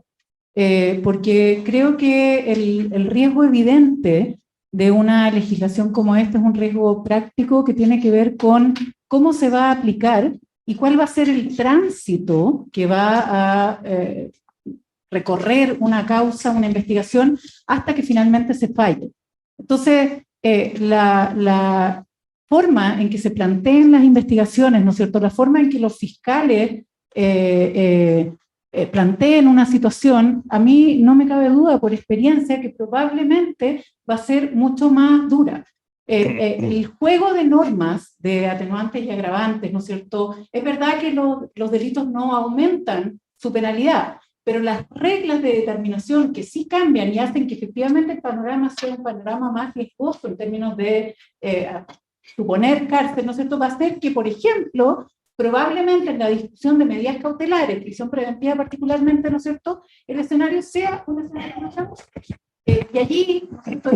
[SPEAKER 6] porque creo que el riesgo evidente de una legislación como esta es un riesgo práctico que tiene que ver con cómo se va a aplicar y cuál va a ser el tránsito que va a recorrer una causa, una investigación, hasta que finalmente se falle. Entonces, la forma en que se planteen las investigaciones, ¿no es cierto?, la forma en que los fiscales planteen una situación, a mí no me cabe duda, por experiencia, que probablemente va a ser mucho más dura. El juego de normas de atenuantes y agravantes, ¿no es cierto? Es verdad que los delitos no aumentan su penalidad, pero las reglas de determinación que sí cambian y hacen que efectivamente el panorama sea un panorama más riesgoso en términos de suponer cárcel, ¿no es cierto?, va a ser que, por ejemplo, probablemente en la discusión de medidas cautelares, prisión preventiva particularmente, ¿no es cierto?, el escenario sea un escenario que no seamos. Y allí, ¿cierto?,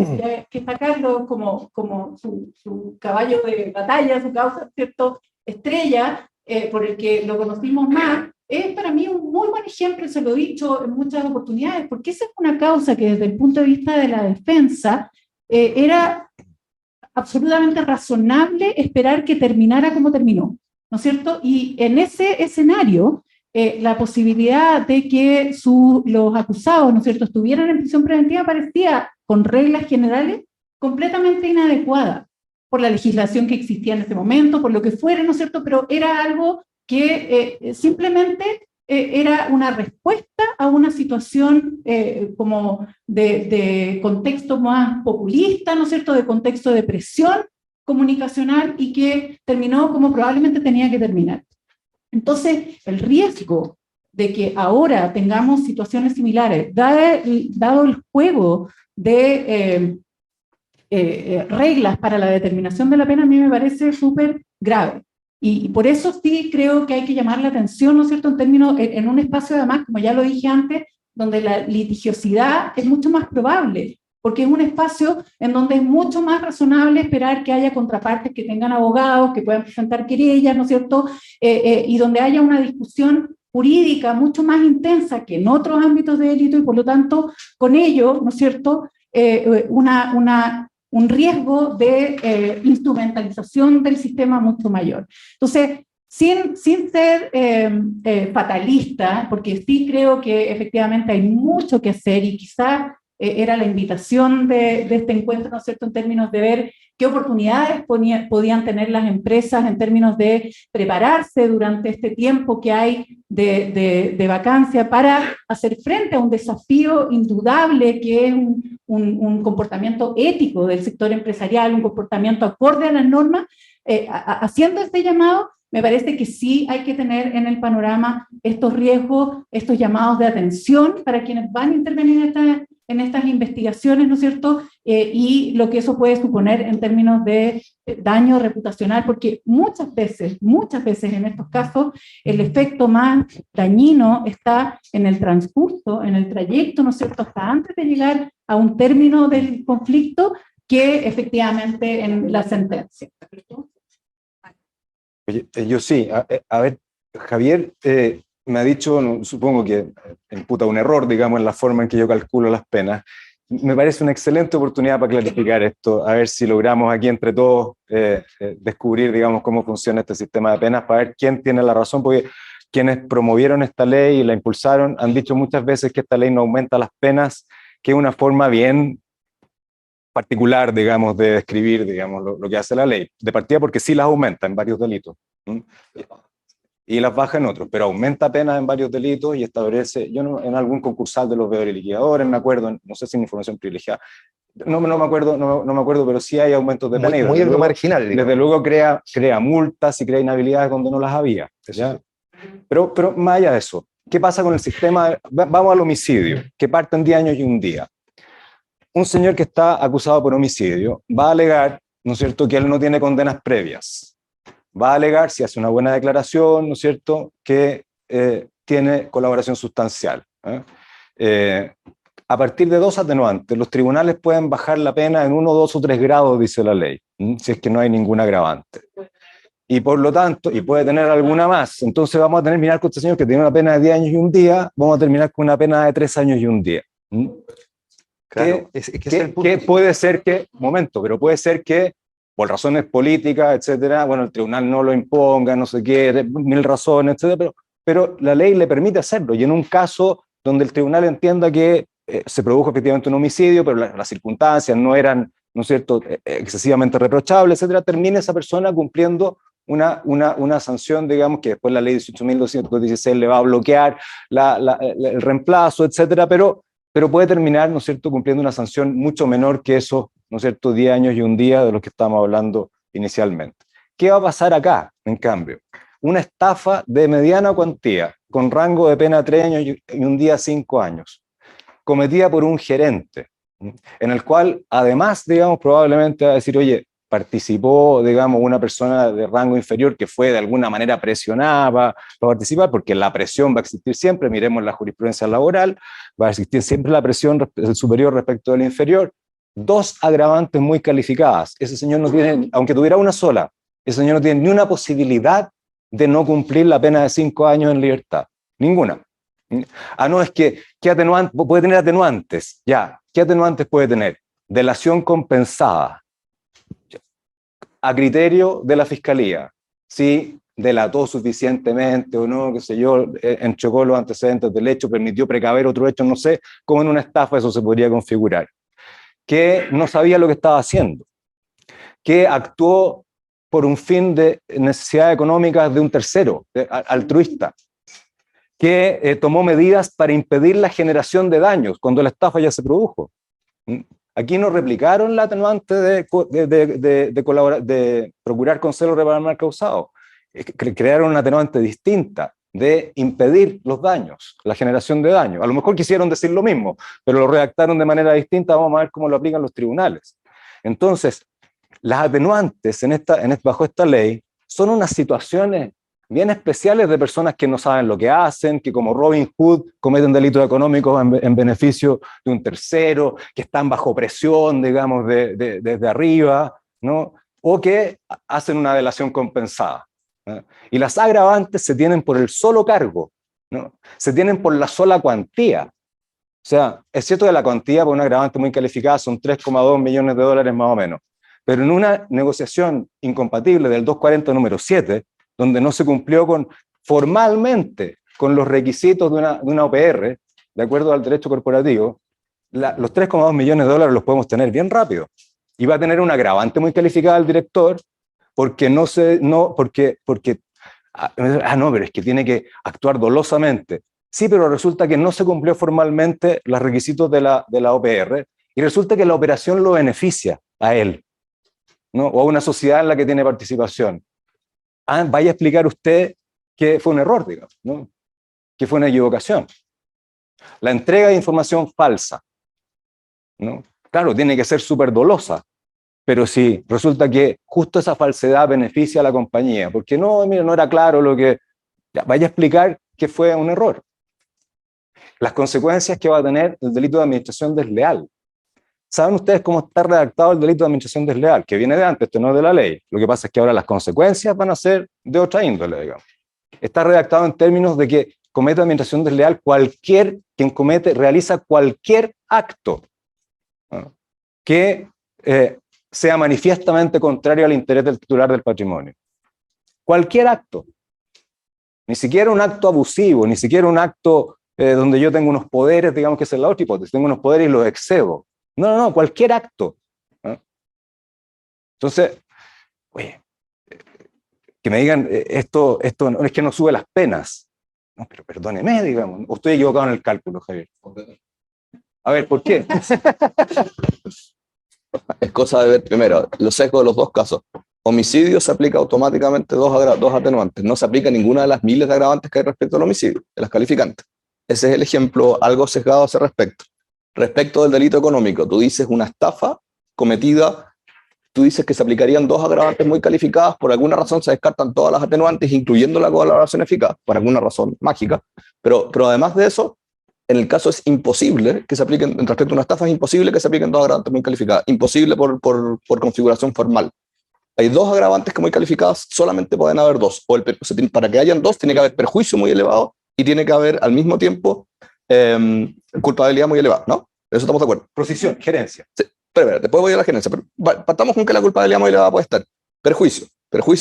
[SPEAKER 6] que sacarlo como su caballo de batalla, su causa, ¿cierto?, estrella, por el que lo conocimos más, es para mí un muy buen ejemplo, se lo he dicho en muchas oportunidades, porque esa es una causa que desde el punto de vista de la defensa era absolutamente razonable esperar que terminara como terminó, ¿no es cierto? Y en ese escenario, la posibilidad de que los acusados, ¿no es cierto?, estuvieran en prisión preventiva parecía, con reglas generales, completamente inadecuada por la legislación que existía en ese momento, por lo que fuera, ¿no es cierto?, pero era algo que simplemente era una respuesta a una situación como de contexto más populista, ¿no es cierto?, de contexto de presión comunicacional y que terminó como probablemente tenía que terminar. Entonces, el riesgo de que ahora tengamos situaciones similares, dado el juego de reglas para la determinación de la pena, a mí me parece súper grave. Y por eso sí creo que hay que llamar la atención, ¿no es cierto?, en términos, en un espacio además, como ya lo dije antes, donde la litigiosidad es mucho más probable, porque es un espacio en donde es mucho más razonable esperar que haya contrapartes que tengan abogados, que puedan presentar querellas, ¿no es cierto?, y donde haya una discusión jurídica mucho más intensa que en otros ámbitos de delito, y por lo tanto, con ello, ¿no es cierto?, un riesgo de instrumentalización del sistema mucho mayor. Entonces, sin ser fatalista, porque sí creo que efectivamente hay mucho que hacer y quizás era la invitación de este encuentro, ¿no es cierto?, en términos de ver qué oportunidades podían tener las empresas en términos de prepararse durante este tiempo que hay de vacancia para hacer frente a un desafío indudable que es un comportamiento ético del sector empresarial, un comportamiento acorde a las normas. Haciendo este llamado, me parece que sí hay que tener en el panorama estos riesgos, estos llamados de atención para quienes van a intervenir en estas investigaciones, ¿no es cierto?, y lo que eso puede suponer en términos de daño reputacional, porque muchas veces en estos casos, el efecto más dañino está en el transcurso, en el trayecto, ¿no es cierto?, hasta antes de llegar a un término del conflicto, que efectivamente en la sentencia.
[SPEAKER 5] Oye, yo sí, a ver, Javier me ha dicho, supongo que imputa un error, digamos, en la forma en que yo calculo las penas. Me parece una excelente oportunidad para clarificar esto, a ver si logramos aquí entre todos descubrir, digamos, cómo funciona este sistema de penas, para ver quién tiene la razón, porque quienes promovieron esta ley y la impulsaron han dicho muchas veces que esta ley no aumenta las penas, que es una forma bien particular, digamos, de describir, digamos, lo que hace la ley. De partida porque sí las aumenta en varios delitos. Y las baja en otros, pero aumenta penas en varios delitos y establece, yo no, en algún concursal de los veedores y liquidadores, me acuerdo, no sé si en información privilegiada, no me acuerdo, pero sí hay aumentos de pena.
[SPEAKER 8] Muy algo marginal.
[SPEAKER 5] Desde luego crea multas y crea inhabilidades donde no las había. ¿Ya? Pero más allá de eso, ¿qué pasa con el sistema? Vamos al homicidio, que parte en 10 años y un día. Un señor que está acusado por homicidio va a alegar, ¿no es cierto?, que él no tiene condenas previas. Va a alegar, si hace una buena declaración, ¿no es cierto?, que tiene colaboración sustancial. A partir de 2 atenuantes, los tribunales pueden bajar la pena en 1, 2 o 3 grados, dice la ley, si es que no hay ningún agravante. Y por lo tanto, y puede tener alguna más, entonces vamos a terminar con este señor que tiene una pena de 10 años y un día, vamos a terminar con una pena de 3 años y un día.
[SPEAKER 8] Claro,
[SPEAKER 5] que puede ser que, pero puede ser que por razones políticas, etcétera, bueno, el tribunal no lo imponga, no sé qué, 1000 razones, etcétera, pero la ley le permite hacerlo, y en un caso donde el tribunal entienda que se produjo efectivamente un homicidio, pero las circunstancias no eran, ¿no es cierto?, excesivamente reprochables, etcétera, termina esa persona cumpliendo una sanción, digamos, que después la ley 18.216 le va a bloquear el reemplazo, etcétera, pero puede terminar, ¿no es cierto?, cumpliendo una sanción mucho menor que esos, ¿no es cierto?, 10 años y un día de los que estábamos hablando inicialmente. ¿Qué va a pasar acá, en cambio? Una estafa de mediana cuantía, con rango de pena 3 años y un día 5 años, cometida por un gerente, en el cual, además, digamos, probablemente va a decir, oye, participó, digamos, una persona de rango inferior que fue de alguna manera presionada para participar, porque la presión va a existir siempre, miremos la jurisprudencia laboral, va a existir siempre la presión del superior respecto del inferior. 2 agravantes muy calificadas. Ese señor no tiene, aunque tuviera una sola, ese señor no tiene ni una posibilidad de no cumplir la pena de 5 años en libertad. Ninguna. No, es que ¿qué atenuante? Puede tener atenuantes. Ya, ¿qué atenuantes puede tener? Delación compensada. A criterio de la fiscalía, si delató suficientemente o no, qué sé yo, enchocó los antecedentes del hecho, permitió precaver otro hecho, no sé cómo en una estafa eso se podría configurar. Que no sabía lo que estaba haciendo, que actuó por un fin de necesidades económicas de un tercero, altruista, que tomó medidas para impedir la generación de daños cuando la estafa ya se produjo. Aquí no replicaron la atenuante de procurar con celo reparar el mal causado. Crearon una atenuante distinta de impedir los daños, la generación de daños. A lo mejor quisieron decir lo mismo, pero lo redactaron de manera distinta. Vamos a ver cómo lo aplican los tribunales. Entonces, las atenuantes bajo esta ley son unas situaciones bien especiales de personas que no saben lo que hacen, que como Robin Hood cometen delitos económicos en beneficio de un tercero, que están bajo presión, digamos, desde arriba, ¿no? O que hacen una delación compensada, ¿no? Y las agravantes se tienen por el solo cargo, ¿no? Se tienen por la sola cuantía. O sea, es cierto que la cuantía por una agravante muy calificada son 3,2 millones de dólares más o menos, pero en una negociación incompatible del 240 número 7, donde no se cumplió formalmente con los requisitos de una OPR, de acuerdo al derecho corporativo, los 3,2 millones de dólares los podemos tener bien rápido. Y va a tener un agravante muy calificada al director, porque no, pero es que tiene que actuar dolosamente. Sí, pero resulta que no se cumplió formalmente los requisitos de la OPR, y resulta que la operación lo beneficia a él, ¿no? O a una sociedad en la que tiene participación. Vaya a explicar usted que fue un error, digamos, ¿no? Que fue una equivocación. La entrega de información falsa, ¿no? Claro, tiene que ser súper dolosa, pero si resulta que justo esa falsedad beneficia a la compañía, porque no, mira, no era claro lo que... Ya, vaya a explicar que fue un error. Las consecuencias que va a tener el delito de administración desleal. ¿Saben ustedes cómo está redactado el delito de administración desleal? Que viene de antes, esto no es de la ley. Lo que pasa es que ahora las consecuencias van a ser de otra índole, digamos. Está redactado en términos de que comete administración desleal quien realiza cualquier acto, ¿no? Que sea manifiestamente contrario al interés del titular del patrimonio. Cualquier acto. Ni siquiera un acto abusivo, ni siquiera un acto donde yo tengo unos poderes, digamos que esa es la otra hipótesis, tengo unos poderes y los excedo. No, cualquier acto, ¿no? Entonces, oye, que me digan, esto no, es que no sube las penas. No, pero perdóneme, digamos, o estoy equivocado en el cálculo, Javier. A ver, ¿por qué?
[SPEAKER 7] Es cosa de ver primero los sesgos de los dos casos. Homicidio se aplica automáticamente dos atenuantes. No se aplica ninguna de las miles de agravantes que hay respecto al homicidio, de las calificantes. Ese es el ejemplo algo sesgado a ese respecto. Respecto del delito económico, tú dices una estafa cometida, tú dices que se aplicarían dos agravantes muy calificadas, por alguna razón se descartan todas las atenuantes, incluyendo la colaboración eficaz, por alguna razón mágica, pero además de eso, en el caso es imposible que se apliquen, respecto a una estafa, es imposible que se apliquen dos agravantes muy calificadas, imposible por configuración formal. Hay dos agravantes que muy calificadas, solamente pueden haber dos, para que hayan dos tiene que haber perjuicio muy elevado y tiene que haber al mismo tiempo culpabilidad muy elevada, ¿no? De eso estamos de acuerdo.
[SPEAKER 5] Procesión, gerencia.
[SPEAKER 7] Sí, pero después voy a la gerencia, pero partamos con que la culpabilidad muy elevada puede estar. Perjuicio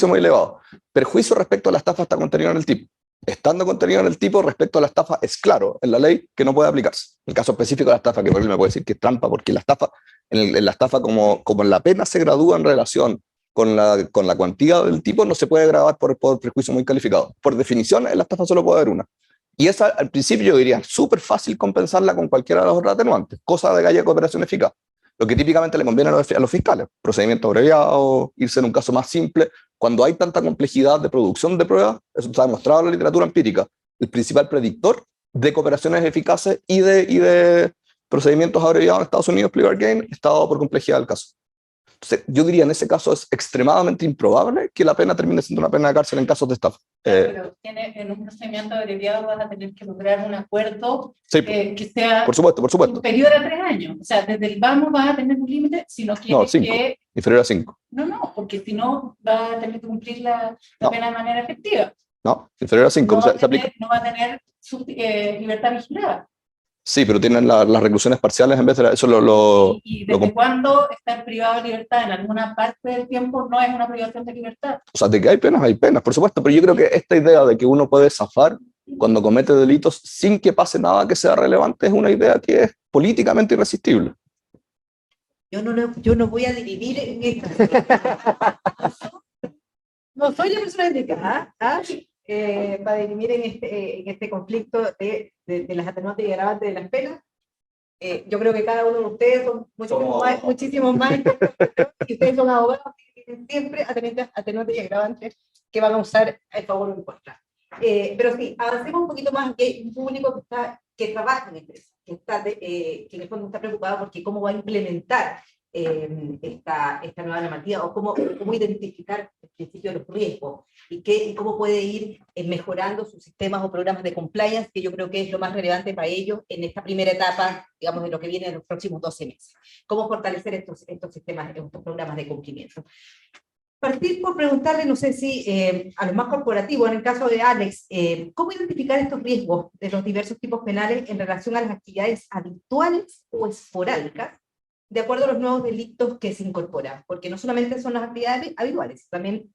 [SPEAKER 7] muy elevado. Perjuicio respecto a la estafa está contenido en el tipo. Estando contenido en el tipo, respecto a la estafa, es claro en la ley que no puede aplicarse. El caso específico de la estafa, que por ejemplo me puede decir que es trampa, porque la estafa, en la estafa como en la pena se gradúa en relación con la cuantía del tipo, no se puede grabar por perjuicio muy calificado. Por definición, en la estafa solo puede haber una. Y esa, al principio, yo diría, súper fácil compensarla con cualquiera de los otros atenuantes, cosa de que haya cooperación eficaz. Lo que típicamente le conviene a los fiscales, procedimiento abreviado, irse en un caso más simple. Cuando hay tanta complejidad de producción de pruebas, eso está demostrado en la literatura empírica, el principal predictor de cooperaciones eficaces y de procedimientos abreviados en Estados Unidos, plea bargain, está dado por complejidad del caso. Entonces, yo diría, en ese caso es extremadamente improbable que la pena termine siendo una pena de cárcel en casos de estafa.
[SPEAKER 6] Pero en un procedimiento abreviado vas a tener que lograr un acuerdo
[SPEAKER 7] Sí,
[SPEAKER 6] que sea
[SPEAKER 7] por supuesto.
[SPEAKER 6] superior a 3 años. O sea, desde el vamos vas a tener un límite si no quieres
[SPEAKER 7] 5,
[SPEAKER 6] que...
[SPEAKER 7] inferior a 5.
[SPEAKER 6] No, porque si no vas a tener que cumplir la
[SPEAKER 7] No.
[SPEAKER 6] pena de manera efectiva.
[SPEAKER 7] No, inferior a 5.
[SPEAKER 6] No,
[SPEAKER 7] se aplica.
[SPEAKER 6] no va a tener su libertad vigilada.
[SPEAKER 7] Sí, pero tienen las reclusiones parciales en vez de eso
[SPEAKER 6] ¿Y desde cuándo estar privado de libertad en alguna parte del tiempo no es una privación de libertad?
[SPEAKER 7] O sea, de que hay penas, por supuesto, pero yo creo que esta idea de que uno puede zafar cuando comete delitos sin que pase nada que sea relevante es una idea que es políticamente irresistible.
[SPEAKER 9] Yo no voy a dividir en esta.
[SPEAKER 4] No soy la persona indicada para dirimir en este conflicto de las atenuantes y agravantes de las penas. Yo creo que cada uno de ustedes son muchísimos más y ustedes son abogados que tienen siempre atenuantes y agravantes que van a usar a favor o en contra. Pero sí, avancemos un poquito más, que hay un público que trabaja en empresas, que en el fondo está preocupado porque cómo va a implementar esta nueva normativa, o cómo identificar el principio de los riesgos, y cómo puede ir mejorando sus sistemas o programas de compliance, que yo creo que es lo más relevante para ellos en esta primera etapa, digamos, de lo que viene en los próximos 12 meses. Cómo fortalecer estos sistemas, estos programas de cumplimiento. Partir por preguntarle, no sé si a los más corporativos, en el caso de Alex, ¿cómo identificar estos riesgos de los diversos tipos penales en relación a las actividades habituales o esporádicas, de acuerdo a los nuevos delitos que se incorporan? Porque no solamente son las actividades habituales, también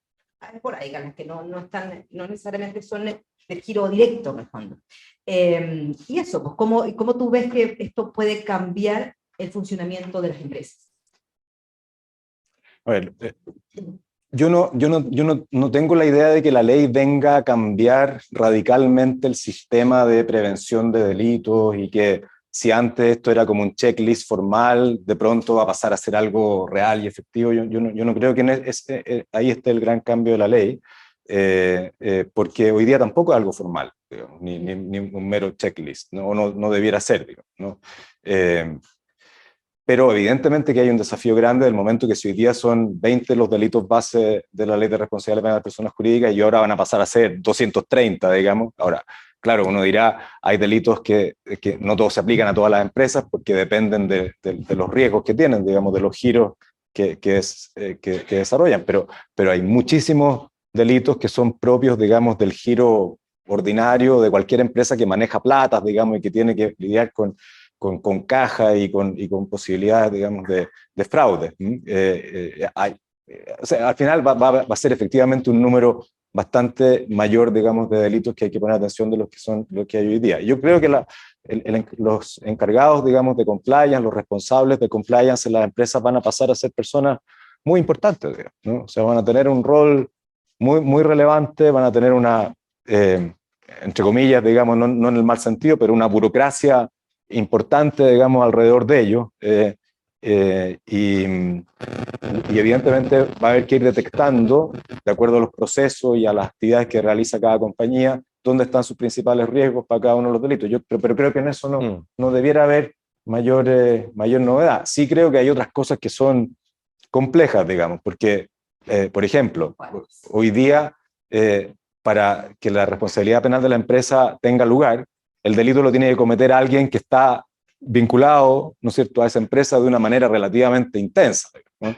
[SPEAKER 4] esporádicas, las que no necesariamente son del giro directo, en el fondo. Y eso, pues, ¿cómo tú ves que esto puede cambiar el funcionamiento de las empresas?
[SPEAKER 5] A ver, yo no tengo la idea de que la ley venga a cambiar radicalmente el sistema de prevención de delitos, y que si antes esto era como un checklist formal, de pronto va a pasar a ser algo real y efectivo. Yo no creo que ahí esté el gran cambio de la ley, porque hoy día tampoco es algo formal, digamos, ni un mero checklist, no debiera ser, digamos, ¿no? Pero evidentemente que hay un desafío grande del momento que si hoy día son 20 los delitos base de la Ley de Responsabilidad Penal de Personas Jurídicas, y ahora van a pasar a ser 230, digamos. Ahora, claro, uno dirá, hay delitos que no todos se aplican a todas las empresas porque dependen de los riesgos que tienen, digamos, de los giros que desarrollan, pero hay muchísimos delitos que son propios, digamos, del giro ordinario de cualquier empresa que maneja platas, digamos, y que tiene que lidiar con caja y con posibilidades, digamos, de fraude. O sea, al final va a ser efectivamente un número bastante mayor, digamos, de delitos que hay que poner atención de los que hay hoy día. Yo creo que los encargados, digamos, de compliance, los responsables de compliance en las empresas van a pasar a ser personas muy importantes, digamos, ¿no? O sea, van a tener un rol muy relevante, van a tener una, entre comillas, digamos, no en el mal sentido, pero una burocracia importante, digamos, alrededor de ellos, y evidentemente va a haber que ir detectando, de acuerdo a los procesos y a las actividades que realiza cada compañía, dónde están sus principales riesgos para cada uno de los delitos. Pero creo que en eso no debiera haber mayor novedad. Sí creo que hay otras cosas que son complejas, digamos, porque, por ejemplo, hoy día, para que la responsabilidad penal de la empresa tenga lugar, el delito lo tiene que cometer alguien que está vinculado, ¿no es cierto?, a esa empresa de una manera relativamente intensa, ¿no?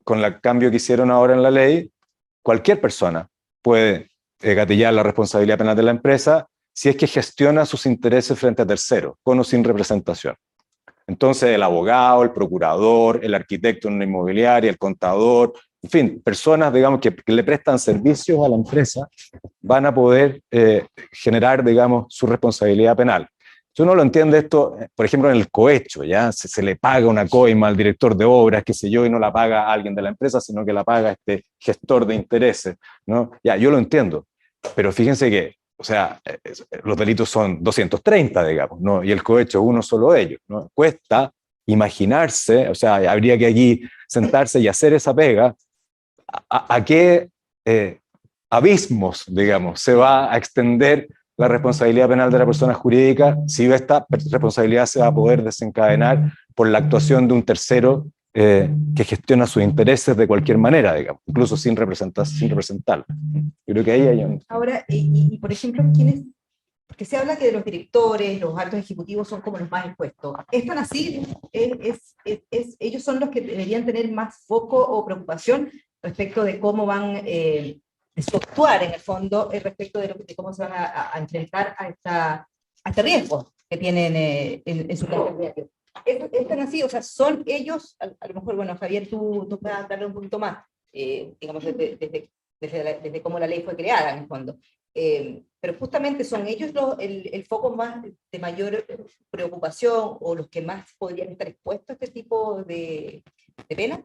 [SPEAKER 5] Con el cambio que hicieron ahora en la ley, cualquier persona puede gatillar la responsabilidad penal de la empresa si es que gestiona sus intereses frente a terceros, con o sin representación. Entonces el abogado, el procurador, el arquitecto en una inmobiliaria, el contador, en fin, personas, digamos, que le prestan servicios a la empresa, van a poder generar, digamos, su responsabilidad penal. Si uno lo entiende esto, por ejemplo, en el cohecho, ¿ya? Se le paga una coima al director de obras, qué sé yo, y no la paga a alguien de la empresa, sino que la paga este gestor de intereses, ¿no? Ya, yo lo entiendo, pero fíjense que, o sea, los delitos son 230, digamos, ¿no? Y el cohecho uno solo de ellos, ¿no? Cuesta imaginarse, o sea, habría que aquí sentarse y hacer esa pega, a qué abismos, digamos, se va a extender la responsabilidad penal de la persona jurídica, si esta responsabilidad se va a poder desencadenar por la actuación de un tercero que gestiona sus intereses de cualquier manera, digamos, incluso sin representarlo. Yo creo que ahí hay un...
[SPEAKER 4] Ahora, por ejemplo, ¿quiénes? Porque se habla que de los directores, los altos ejecutivos son como los más expuestos. ¿Es tan así? ¿Ellos son los que deberían tener más foco o preocupación respecto de cómo van de su actuar, en el fondo, respecto de cómo se van a enfrentar a este riesgo que tienen en su campo? ¿Es tan así? O sea, ¿son ellos? A lo mejor, bueno, Javier, tú puedas darle un poquito más, digamos, desde cómo la ley fue creada, en el fondo. Pero justamente son ellos el foco más de mayor preocupación, o los que más podrían estar expuestos a este tipo de pena.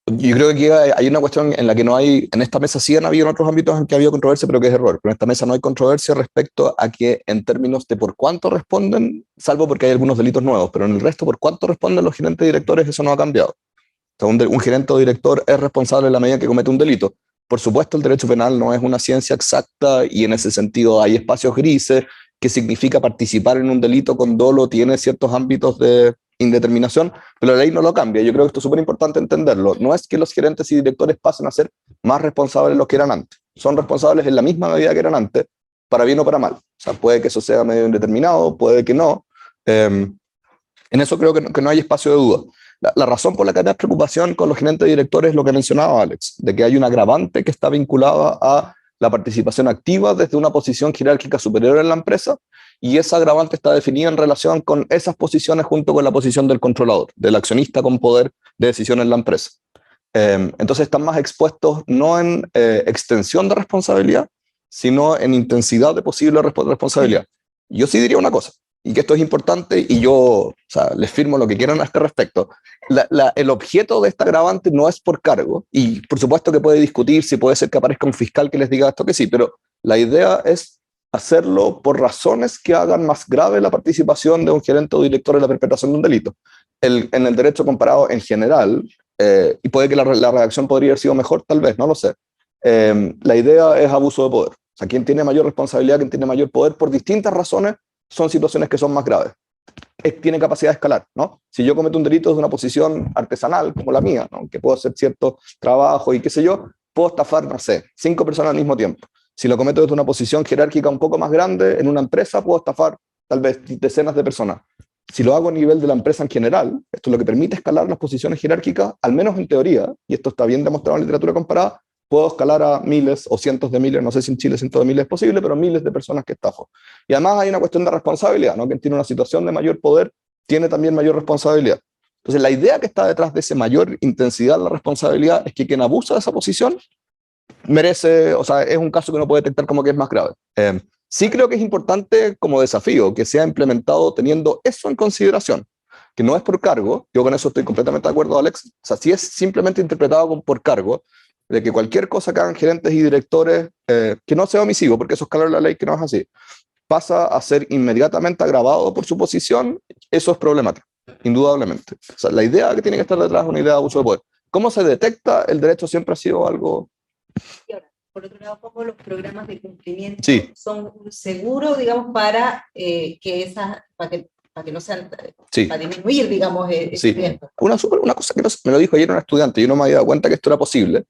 [SPEAKER 7] Yo creo que aquí hay una cuestión en la que no hay, en esta mesa sí han habido en otros ámbitos en que ha habido controversia, pero que es error. Pero en esta mesa no hay controversia respecto a que en términos de por cuánto responden, salvo porque hay algunos delitos nuevos, pero en el resto por cuánto responden los gerentes directores, eso no ha cambiado. O sea, un gerente o director es responsable en la medida que comete un delito. Por supuesto, el derecho penal no es una ciencia exacta y en ese sentido hay espacios grises, que significa participar en un delito con dolo, tiene ciertos ámbitos de indeterminación, pero la ley no lo cambia. Yo creo que esto es súper importante entenderlo. No es que los gerentes y directores pasen a ser más responsables de lo que eran antes. Son responsables en la misma medida que eran antes, para bien o para mal. O sea, puede que eso sea medio indeterminado, puede que no. En eso creo que no hay espacio de duda. La razón por la que hay preocupación con los gerentes y directores es lo que mencionaba Alex, de que hay un agravante que está vinculada a la participación activa desde una posición jerárquica superior en la empresa, y esa agravante está definida en relación con esas posiciones junto con la posición del controlador, del accionista con poder de decisión en la empresa. Entonces están más expuestos no en extensión de responsabilidad, sino en intensidad de posible responsabilidad. Yo sí diría una cosa, y que esto es importante, y yo les firmo lo que quieran a este respecto. El objeto de esta agravante no es por cargo, y por supuesto que puede discutirse, puede ser que aparezca un fiscal que les diga esto que sí, pero la idea es hacerlo por razones que hagan más grave la participación de un gerente o director en la perpetración de un delito. En el derecho comparado en general, y puede que la redacción podría haber sido mejor, tal vez, no lo sé. La idea es abuso de poder. O sea, quien tiene mayor responsabilidad, quien tiene mayor poder, por distintas razones, son situaciones que son más graves. Tiene capacidad de escalar, ¿no? Si yo cometo un delito desde una posición artesanal como la mía, ¿no?, que puedo hacer cierto trabajo y qué sé yo, puedo estafar, no sé, 5 personas al mismo tiempo. Si lo cometo desde una posición jerárquica un poco más grande, en una empresa puedo estafar tal vez decenas de personas. Si lo hago a nivel de la empresa en general, esto es lo que permite escalar las posiciones jerárquicas, al menos en teoría, y esto está bien demostrado en la literatura comparada, puedo escalar a miles o cientos de miles, no sé si en Chile cientos de miles es posible, pero miles de personas que estafo. Y además hay una cuestión de responsabilidad, ¿no? Quien tiene una situación de mayor poder tiene también mayor responsabilidad. Entonces la idea que está detrás de esa mayor intensidad de la responsabilidad es que quien abusa de esa posición merece, o sea, es un caso que uno puede detectar como que es más grave. Sí creo que es importante como desafío que sea implementado teniendo eso en consideración, que no es por cargo. Yo con eso estoy completamente de acuerdo, Alex. O sea, si es simplemente interpretado por cargo, de que cualquier cosa que hagan gerentes y directores, que no sea omisivo, porque eso es claro en la ley que no es así, pasa a ser inmediatamente agravado por su posición, eso es problemático, indudablemente. O sea, la idea que tiene que estar detrás es una idea de abuso de poder. ¿Cómo se detecta? El derecho siempre ha sido algo...
[SPEAKER 4] Y ahora, por otro lado, ¿cómo los programas de cumplimiento
[SPEAKER 7] Sí.
[SPEAKER 4] son un seguro, digamos, para para que no sean,
[SPEAKER 7] Sí.
[SPEAKER 4] para disminuir, digamos, ese
[SPEAKER 7] Sí.
[SPEAKER 4] riesgo?
[SPEAKER 7] Una cosa que me lo dijo ayer un estudiante, yo no me había dado cuenta que esto era posible.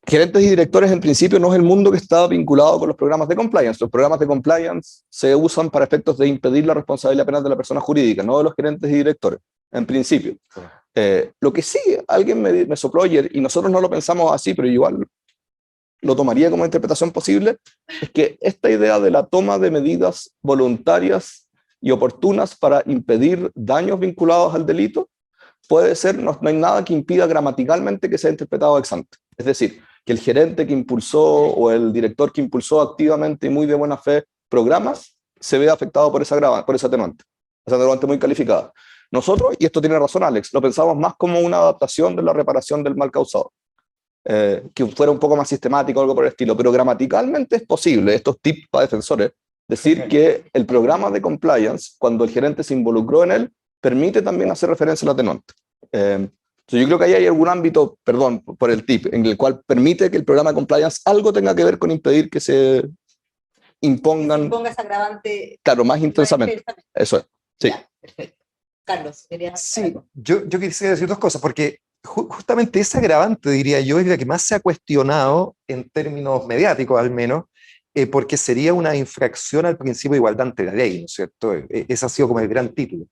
[SPEAKER 7] Gerentes y directores en principio no es el mundo que está vinculado con los programas de compliance. Los programas de compliance se usan para efectos de impedir la responsabilidad penal de la persona jurídica, no de los gerentes y directores, en principio. Lo que sí, alguien me sopló ayer, y nosotros no lo pensamos así, pero igual lo tomaría como interpretación posible, es que esta idea de la toma de medidas voluntarias y oportunas para impedir daños vinculados al delito puede ser, no hay nada que impida gramaticalmente que sea interpretado ex ante. Es decir, que el gerente que impulsó o el director que impulsó activamente y muy de buena fe programas se vea afectado por esa atenuante muy calificada. Nosotros, y esto tiene razón Alex, lo pensamos más como una adaptación de la reparación del mal causado. Que fuera un poco más sistemático o algo por el estilo, pero gramaticalmente es posible, estos tips para defensores, decir que el programa de compliance, cuando el gerente se involucró en él, permite también hacer referencia al atenuante. Yo creo que ahí hay algún ámbito, perdón por el tip, en el cual permite que el programa de compliance algo tenga que ver con impedir que se impongan...
[SPEAKER 4] Que se ponga ese agravante...
[SPEAKER 7] Claro, más intensamente. Eso es, sí.
[SPEAKER 4] Ya, perfecto. Carlos, ¿querías
[SPEAKER 8] Sí,
[SPEAKER 4] algo?
[SPEAKER 8] yo quisiera decir dos cosas, porque justamente ese agravante, diría yo, es la que más se ha cuestionado en términos mediáticos al menos, porque sería una infracción al principio de igualdad ante la ley, ¿no es cierto? Ese ha sido como el gran título.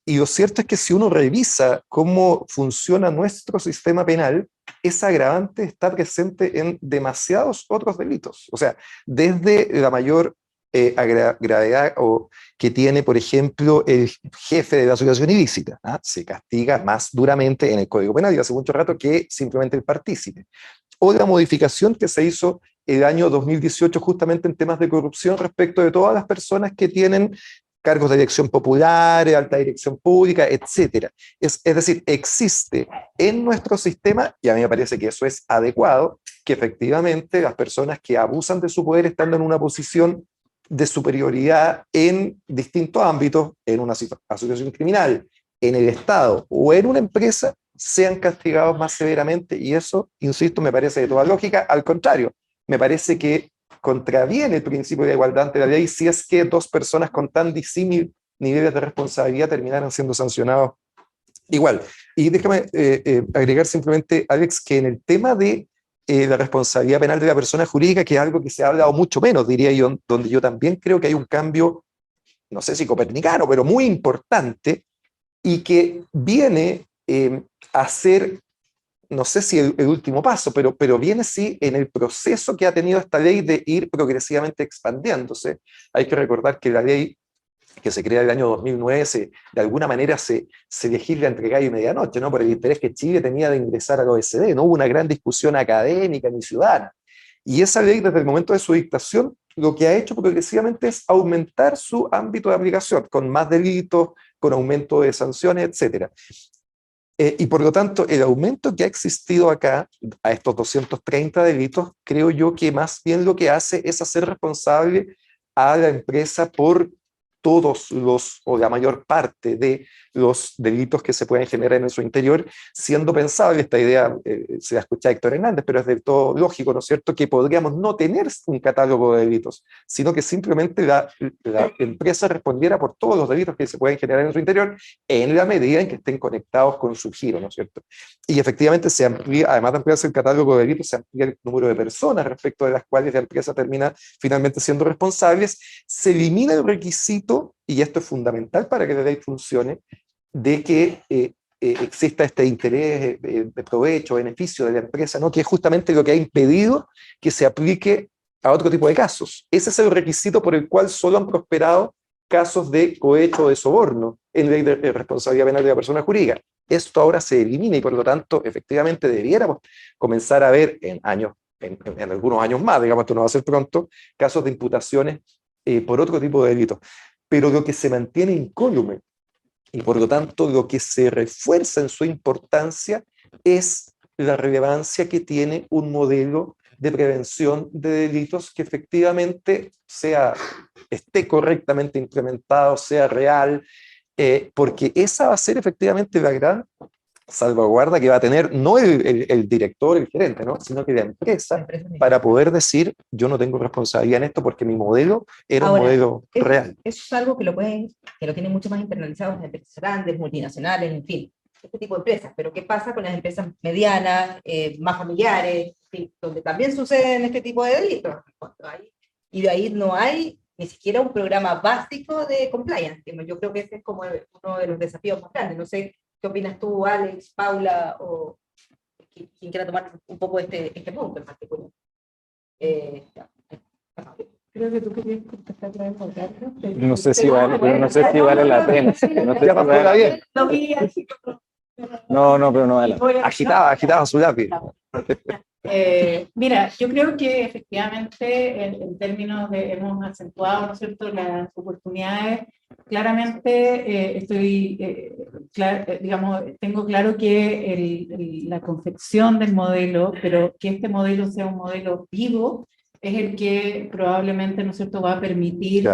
[SPEAKER 8] Y lo cierto es que si uno revisa cómo funciona nuestro sistema penal, ese agravante está presente en demasiados otros delitos. O sea, desde la mayor gravedad que tiene, por ejemplo, el jefe de la asociación ilícita, ¿ah? Se castiga más duramente en el Código Penal, y hace mucho rato, que simplemente el partícipe. O la modificación que se hizo el año 2018 justamente en temas de corrupción respecto de todas las personas que tienen cargos de dirección popular, alta dirección pública, etc. Es decir, existe en nuestro sistema, y a mí me parece que eso es adecuado, que efectivamente las personas que abusan de su poder estando en una posición de superioridad en distintos ámbitos, en una asociación criminal, en el Estado o en una empresa, sean castigados más severamente, y eso, insisto, me parece de toda lógica. Al contrario, me parece que contraviene el principio de igualdad ante la ley si es que dos personas con tan disímiles niveles de responsabilidad terminaran siendo sancionados igual. Y déjame agregar simplemente, Alex, que en el tema de la responsabilidad penal de la persona jurídica, que es algo que se ha hablado mucho menos, diría yo, donde yo también creo que hay un cambio, no sé si copernicano, pero muy importante, y que viene a ser, no sé si el último paso, pero viene sí en el proceso que ha tenido esta ley de ir progresivamente expandiéndose. Hay que recordar que la ley que se crea en el año 2009, de alguna manera se legisla entre gallo y medianoche, ¿no? Por el interés que Chile tenía de ingresar al OECD. No hubo una gran discusión académica ni ciudadana. Y esa ley, desde el momento de su dictación, lo que ha hecho progresivamente es aumentar su ámbito de aplicación, con más delitos, con aumento de sanciones, etc. Y por lo tanto, el aumento que ha existido acá, a estos 230 delitos, creo yo que más bien lo que hace es hacer responsable a la empresa por todos o la mayor parte de los delitos que se pueden generar en su interior, siendo pensable, esta idea se la escucha a Héctor Hernández, pero es del todo lógico, ¿no es cierto?, que podríamos no tener un catálogo de delitos, sino que simplemente la empresa respondiera por todos los delitos que se pueden generar en su interior, en la medida en que estén conectados con su giro, ¿no es cierto? Y efectivamente se amplía, además de ampliarse el catálogo de delitos, se amplía el número de personas respecto de las cuales la empresa termina finalmente siendo responsables, se elimina el requisito, y esto es fundamental para que la ley funcione, de que exista este interés de provecho, beneficio de la empresa, ¿no? Que es justamente lo que ha impedido que se aplique a otro tipo de casos. Ese es el requisito por el cual solo han prosperado casos de cohecho o de soborno en ley de responsabilidad penal de la persona jurídica. Esto ahora se elimina y por lo tanto efectivamente debiéramos comenzar a ver en algunos años más, digamos, esto no va a ser pronto, casos de imputaciones por otro tipo de delitos. Pero lo que se mantiene incólume y por lo tanto lo que se refuerza en su importancia es la relevancia que tiene un modelo de prevención de delitos que efectivamente esté correctamente implementado, sea real, porque esa va a ser efectivamente la gran salvaguarda que va a tener no el director, el gerente, ¿no? Sino que la empresa, para poder decir, yo no tengo responsabilidad en esto porque mi modelo era un modelo real.
[SPEAKER 4] Eso es algo que lo tienen mucho más internalizado en empresas grandes, multinacionales, en fin, este tipo de empresas. Pero ¿qué pasa con las empresas medianas, más familiares, ¿sí?, donde también suceden este tipo de delitos? Y de ahí no hay ni siquiera un programa básico de compliance. Yo creo que ese es como uno de los desafíos más grandes. No sé qué opinas tú, Alex, Paula, o quien quiera tomar un poco este punto en particular.
[SPEAKER 6] Creo que tú querías contestar otra vez por Carlos.
[SPEAKER 5] No sé si vale la pena. No, pero no vale.
[SPEAKER 8] Agitaba su lápiz.
[SPEAKER 6] Mira, yo creo que efectivamente en términos de hemos acentuado, ¿no es cierto?, las oportunidades. Claramente tengo claro que la confección del modelo, pero que este modelo sea un modelo vivo, es el que probablemente, ¿no es cierto?, va a permitir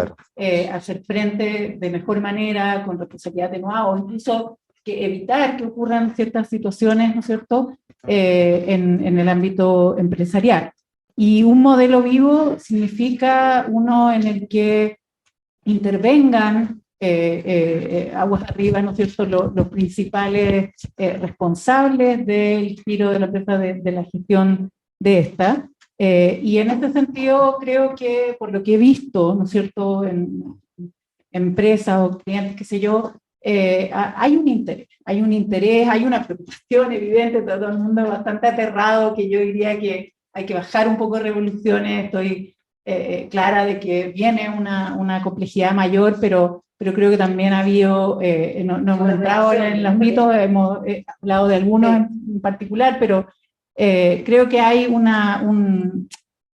[SPEAKER 6] hacer frente de mejor manera, con responsabilidad atenuada, o incluso evitar que ocurran ciertas situaciones, ¿no es cierto?, en el ámbito empresarial. Y un modelo vivo significa uno en el que intervengan aguas arriba, ¿no es cierto?, los principales responsables del giro de la empresa, de la gestión de esta. Y en este sentido creo que, por lo que he visto, ¿no es cierto?, en empresas o clientes, qué sé yo, hay un interés, hay una preocupación evidente, todo el mundo bastante aterrado, que yo diría que hay que bajar un poco de revoluciones. Estoy clara de que viene una complejidad mayor, pero creo que también ha habido, no hemos entrado en los mitos, hemos hablado de algunos en particular, pero creo que hay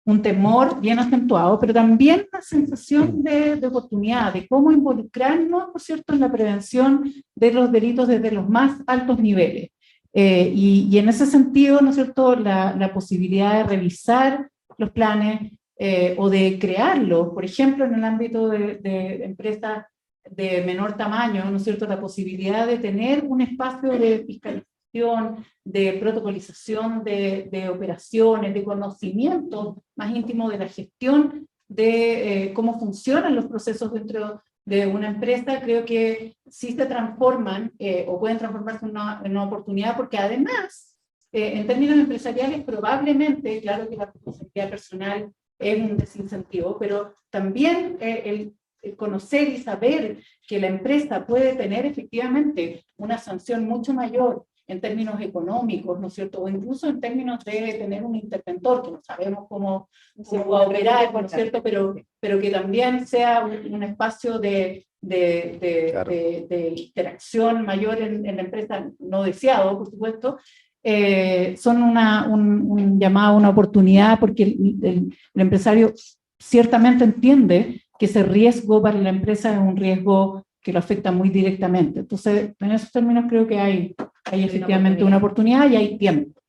[SPEAKER 6] un temor bien acentuado, pero también una sensación de oportunidad, de cómo involucrarnos, ¿no es cierto?, en la prevención de los delitos desde los más altos niveles. Y en ese sentido, ¿no es cierto?, la posibilidad de revisar los planes o de crearlos, por ejemplo, en el ámbito de empresas de menor tamaño, ¿no es cierto?, la posibilidad de tener un espacio de fiscalización, de protocolización de operaciones, de conocimiento más íntimo de la gestión de cómo funcionan los procesos dentro de una empresa, creo que sí se transforman o pueden transformarse en una oportunidad, porque además, en términos empresariales, probablemente, claro que la responsabilidad personal es un desincentivo, pero también el conocer y saber que la empresa puede tener efectivamente una sanción mucho mayor en términos económicos, ¿no es cierto?, o incluso en términos de tener un interventor, que no sabemos cómo se va a operar, ¿no es cierto?, pero que también sea un espacio de interacción mayor en la empresa, no deseado, por supuesto, son un llamado, una oportunidad, porque el empresario ciertamente entiende que ese riesgo para la empresa es un riesgo que lo afecta muy directamente. Entonces, en esos términos creo que hay efectivamente una oportunidad y hay tiempo.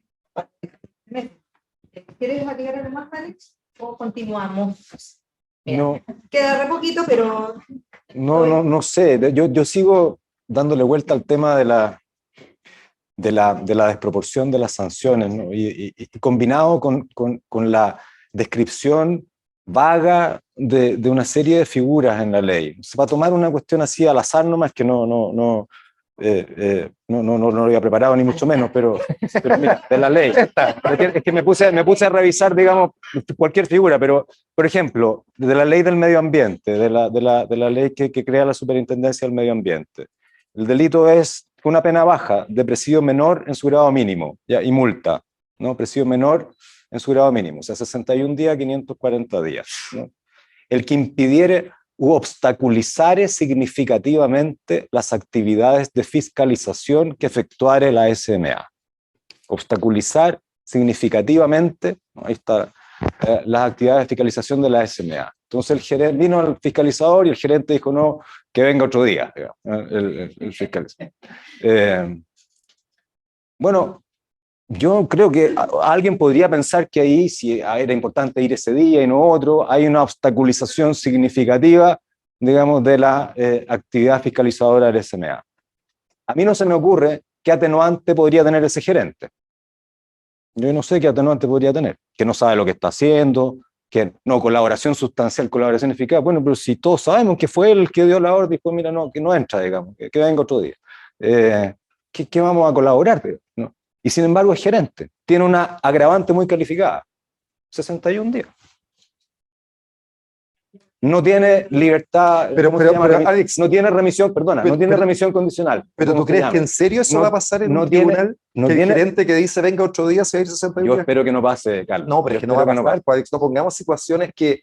[SPEAKER 4] ¿Quieres agregar algo más, Alex? ¿O continuamos?
[SPEAKER 5] No,
[SPEAKER 4] Queda re poquito, pero...
[SPEAKER 5] no sé. Yo sigo dándole vuelta al tema de la desproporción de las sanciones, ¿no? Y combinado con la descripción vaga de una serie de figuras en la ley. Se va a tomar una cuestión así al azar nomás, que no lo había preparado ni mucho menos, pero mira, de la ley. Es que me puse a revisar, digamos, cualquier figura, pero, por ejemplo, de la ley del medio ambiente, de la ley que crea la Superintendencia del Medio Ambiente. El delito es una pena baja de presidio menor en su grado mínimo, ¿ya? Y multa, ¿no? Presidio menor en su grado mínimo, o sea, 61 días, 540 días, ¿no? El que impidiere u obstaculizare significativamente las actividades de fiscalización que efectuare la SMA. Obstaculizar significativamente, ¿no? Ahí está, las actividades de fiscalización de la SMA. Entonces el gerente vino al fiscalizador y el gerente dijo, no, que venga otro día, digamos, el fiscalizador. Bueno, yo creo que alguien podría pensar que ahí, si era importante ir ese día y no otro, hay una obstaculización significativa, digamos, de la actividad fiscalizadora del SMA. A mí no se me ocurre qué atenuante podría tener ese gerente. Yo no sé qué atenuante podría tener, que no sabe lo que está haciendo, que no, colaboración sustancial, colaboración eficaz. Bueno, pero si todos sabemos que fue él el que dio la orden, dijo, mira, no, que no entra, digamos, que venga otro día. ¿Qué vamos a colaborar? ¿No? Y sin embargo es gerente, tiene una agravante muy calificada, 61 días. No tiene libertad,
[SPEAKER 8] pero Alex,
[SPEAKER 5] no tiene remisión, perdona, no tiene remisión condicional.
[SPEAKER 8] ¿Pero tú crees que en serio eso va a pasar en un tribunal? El gerente que dice venga otro día se va a ir 61 días.
[SPEAKER 5] Yo espero que no pase, Carlos.
[SPEAKER 8] No, pero es que no va a pasar, pues, no pongamos situaciones que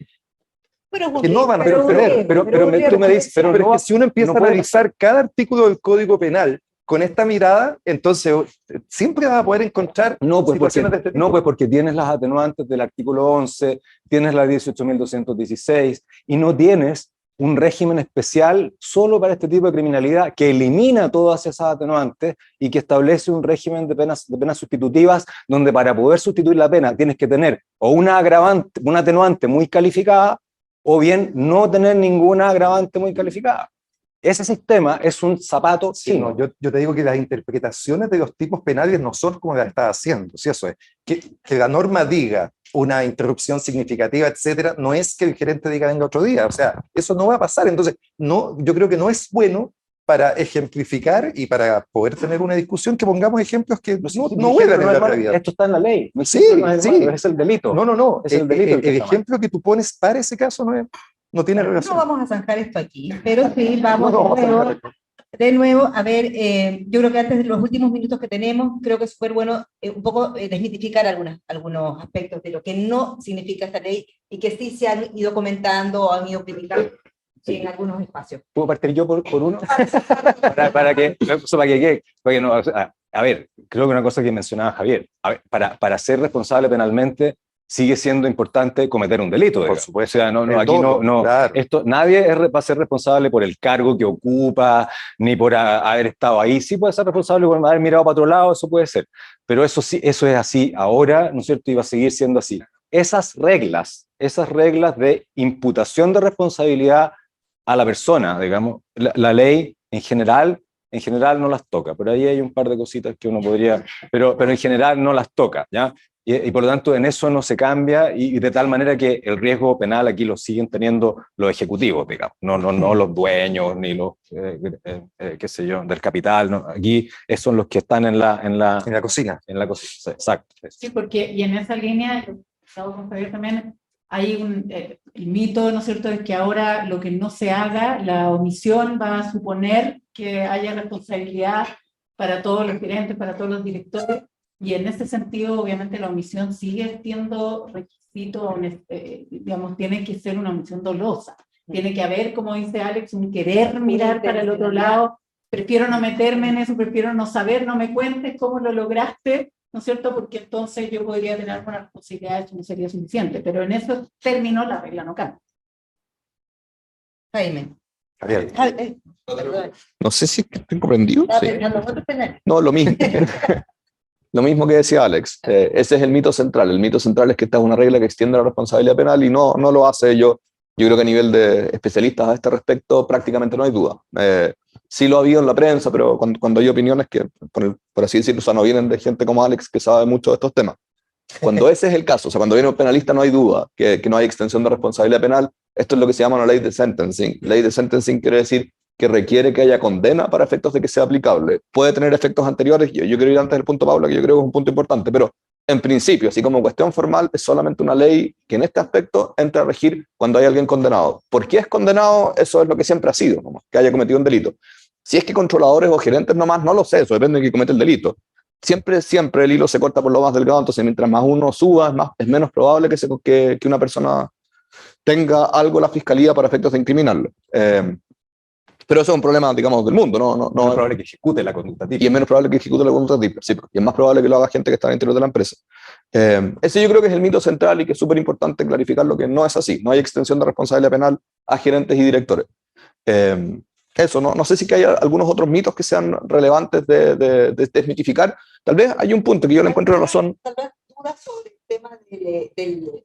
[SPEAKER 8] no van a
[SPEAKER 5] suceder. Pero tú me dices, pero
[SPEAKER 8] es que si uno empieza a revisar cada artículo del Código Penal con esta mirada, entonces siempre vas a poder encontrar situaciones de este tipo.
[SPEAKER 5] No, pues porque tienes las atenuantes del artículo 11, tienes la 18.216 y no tienes un régimen especial solo para este tipo de criminalidad que elimina todas esas atenuantes y que establece un régimen de penas sustitutivas donde para poder sustituir la pena tienes que tener o una atenuante muy calificada o bien no tener ninguna agravante muy calificada. Ese sistema es un zapato chino.
[SPEAKER 8] No, yo te digo que las interpretaciones de los tipos penales no son como las estás haciendo, ¿sí? Eso es. Que la norma diga una interrupción significativa, etcétera, no es que el gerente diga venga otro día, o sea, eso no va a pasar. Entonces, no, yo creo que no es bueno para ejemplificar y para poder tener una discusión que pongamos ejemplos que no vuelvan en la realidad.
[SPEAKER 5] Esto está en la ley.
[SPEAKER 8] Sí,
[SPEAKER 5] es el delito.
[SPEAKER 8] No.
[SPEAKER 5] Es el delito.
[SPEAKER 8] El ejemplo que tú pones para ese caso no tiene relación.
[SPEAKER 4] No vamos a zanjar esto aquí, pero sí vamos de nuevo a ver, yo creo que antes de los últimos minutos que tenemos, creo que es súper bueno un poco desmitificar algunos aspectos de lo que no significa esta ley y que sí se han ido comentando o han ido criticando en algunos espacios.
[SPEAKER 5] ¿Puedo partir yo por uno? para que no, a ver, creo que una cosa que mencionaba Javier, a ver, para ser responsable penalmente sigue siendo importante cometer un delito.
[SPEAKER 8] Por
[SPEAKER 5] digamos.
[SPEAKER 8] supuesto.
[SPEAKER 5] O sea, no,
[SPEAKER 8] El
[SPEAKER 5] aquí
[SPEAKER 8] dolo, claro.
[SPEAKER 5] nadie va a ser responsable por el cargo que ocupa, ni por haber estado ahí. Sí puede ser responsable por haber mirado para otro lado, eso puede ser. Pero eso sí, eso es así ahora, ¿no es cierto? Y va a seguir siendo así. Esas reglas de imputación de responsabilidad a la persona, digamos, la ley en general no las toca, pero ahí hay un par de cositas que uno podría, pero en general no las toca, ¿ya? Y por lo tanto en eso no se cambia y de tal manera que el riesgo penal aquí lo siguen teniendo los ejecutivos, digamos, no los dueños ni los, qué sé yo, del capital, ¿no? Aquí son los que están en la
[SPEAKER 8] cocina.
[SPEAKER 5] En la cocina, sí, exacto.
[SPEAKER 6] Sí, porque, y en esa línea, también hay el mito, ¿no es cierto?, es que ahora lo que no se haga, la omisión va a suponer que haya responsabilidad para todos los gerentes, para todos los directores, y en ese sentido, obviamente, la omisión sigue siendo requisito, digamos, tiene que ser una omisión dolosa. Tiene que haber, como dice Alex, un querer mirar para el otro lado. Prefiero no meterme en eso, prefiero no saber, no me cuentes cómo lo lograste, ¿no es cierto? Porque entonces yo podría tener alguna responsabilidad que no sería suficiente, pero en esos términos la regla no cambia.
[SPEAKER 4] Jaime.
[SPEAKER 8] Javier.
[SPEAKER 4] Perdón.
[SPEAKER 7] No sé si estoy comprendido.
[SPEAKER 4] Estaba
[SPEAKER 7] Sí.
[SPEAKER 4] pensando en otros penales.
[SPEAKER 7] No, lo mismo. Lo mismo que decía Alex. Ese es el mito central. El mito central es que esta es una regla que extiende la responsabilidad penal y no lo hace. Yo creo que a nivel de especialistas a este respecto prácticamente no hay duda. Sí lo ha habido en la prensa, pero cuando hay opiniones que, por así decirlo, o sea, no vienen de gente como Alex que sabe mucho de estos temas. Cuando ese es el caso, o sea, cuando viene un penalista no hay duda que no hay extensión de responsabilidad penal. Esto es lo que se llama una ley de sentencing. Ley de sentencing quiere decir que requiere que haya condena para efectos de que sea aplicable. Puede tener efectos anteriores, yo quiero ir antes del punto, Paula, que yo creo que es un punto importante, pero en principio, así como cuestión formal, es solamente una ley que en este aspecto entra a regir cuando hay alguien condenado. ¿Por qué es condenado? Eso es lo que siempre ha sido, nomás, que haya cometido un delito. Si es que controladores o gerentes nomás, no lo sé, eso depende de quién comete el delito. Siempre el hilo se corta por lo más delgado, entonces mientras más uno suba, es menos probable que una persona tenga algo la fiscalía para efectos de incriminarlo. Pero eso es un problema, digamos, del mundo, no
[SPEAKER 5] Es probable que ejecute la conducta típica.
[SPEAKER 7] Y es menos probable que ejecute la conducta típica, sí, y es más probable que lo haga gente que está al interior de la empresa. Ese yo creo que es el mito central y que es súper importante clarificar lo que no es así. No hay extensión de responsabilidad penal a gerentes y directores. Eso, no sé si que hay algunos otros mitos que sean relevantes de desmitificar. Tal vez hay un punto que yo le encuentro razón.
[SPEAKER 4] Tal vez dudas sobre el tema del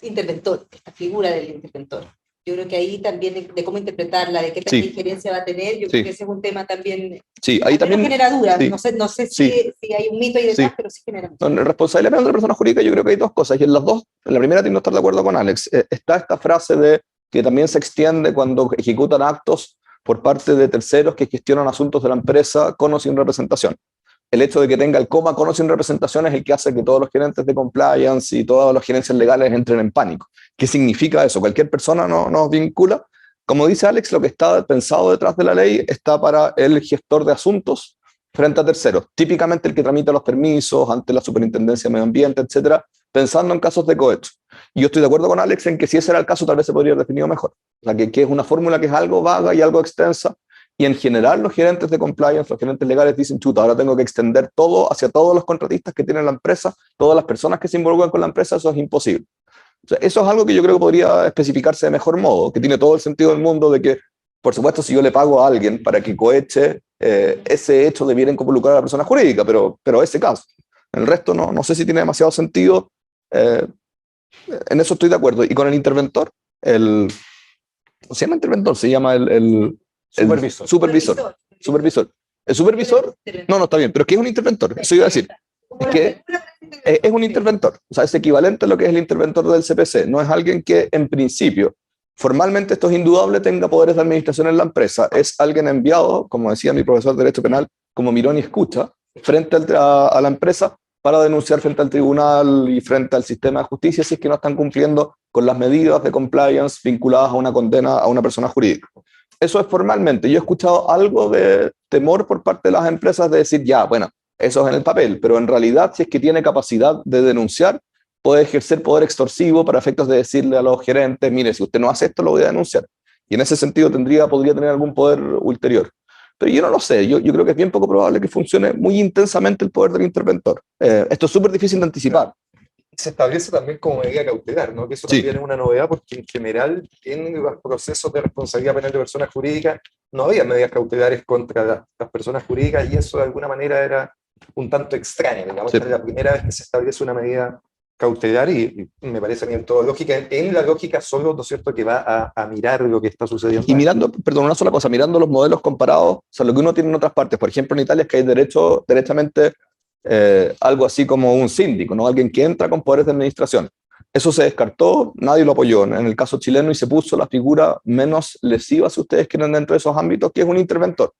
[SPEAKER 4] interventor, esta figura del interventor. Yo creo que ahí también de cómo interpretarla, de qué tanta injerencia va a tener, yo creo que ese es un tema también.
[SPEAKER 7] Sí, ahí también
[SPEAKER 4] genera dudas.
[SPEAKER 7] Sí.
[SPEAKER 4] No sé si hay un mito ahí detrás, pero sí genera.
[SPEAKER 7] En responsabilidad penal de la persona jurídica yo creo que hay dos cosas, y en las dos, en la primera tengo que estar de acuerdo con Alex. Está esta frase de que también se extiende cuando ejecutan actos por parte de terceros que gestionan asuntos de la empresa con o sin representación. El hecho de que tenga el coma con o sin representación es el que hace que todos los gerentes de compliance y todas las gerencias legales entren en pánico. ¿Qué significa eso? Cualquier persona nos vincula. Como dice Alex, lo que está pensado detrás de la ley está para el gestor de asuntos frente a terceros. Típicamente el que tramita los permisos ante la Superintendencia de Medio Ambiente, etcétera, pensando en casos de cohecho. Y yo estoy de acuerdo con Alex en que si ese era el caso, tal vez se podría haber definido mejor. O sea, que es una fórmula que es algo vaga y algo extensa. Y en general los gerentes de compliance, los gerentes legales dicen, chuta, ahora tengo que extender todo hacia todos los contratistas que tienen la empresa, todas las personas que se involucran con la empresa, eso es imposible. O sea, eso es algo que yo creo que podría especificarse de mejor modo, que tiene todo el sentido del mundo de que, por supuesto, si yo le pago a alguien para que coheche, ese hecho debiera involucrar a la persona jurídica, pero ese caso. En el resto no sé si tiene demasiado sentido. En eso estoy de acuerdo. Y con el interventor, ¿cómo se llama interventor? Se llama el supervisor. El supervisor, no, está bien, pero ¿qué es un interventor? Eso iba a decir. Es que es un interventor, o sea, es equivalente a lo que es el interventor del CPC. No es alguien que, en principio, formalmente esto es indudable, tenga poderes de administración en la empresa. Es alguien enviado, como decía mi profesor de Derecho Penal, como mirón y escucha, frente a la empresa para denunciar frente al tribunal y frente al sistema de justicia si es que no están cumpliendo con las medidas de compliance vinculadas a una condena a una persona jurídica. Eso es formalmente. Yo he escuchado algo de temor por parte de las empresas de decir, ya, bueno, eso es en el papel, pero en realidad si es que tiene capacidad de denunciar, puede ejercer poder extorsivo para efectos de decirle a los gerentes, mire, si usted no hace esto, lo voy a denunciar. Y en ese sentido podría tener algún poder ulterior. Pero yo no lo sé, yo creo que es bien poco probable que funcione muy intensamente el poder del interventor. Esto es súper difícil de anticipar.
[SPEAKER 8] Se establece también como medida cautelar, ¿no? Que eso
[SPEAKER 7] Sí.
[SPEAKER 8] también es una novedad, porque en general en los procesos de responsabilidad penal de personas jurídicas no había medidas cautelares contra las personas jurídicas, y eso de alguna manera era un tanto extraño, digamos.
[SPEAKER 7] Sí.
[SPEAKER 8] Esta es la primera vez que se establece una medida cautelar, y me parece bien todo lógica, en la lógica solo, ¿no es cierto?, que va a mirar lo que está sucediendo.
[SPEAKER 7] Y mirando, perdón, una sola cosa, mirando los modelos comparados, o sea, lo que uno tiene en otras partes, por ejemplo, en Italia es que hay derechamente algo así como un síndico, ¿no? Alguien que entra con poderes de administración. Eso se descartó, nadie lo apoyó en el caso chileno, y se puso la figura menos lesiva, si ustedes quieren, dentro de esos ámbitos, que es un interventor.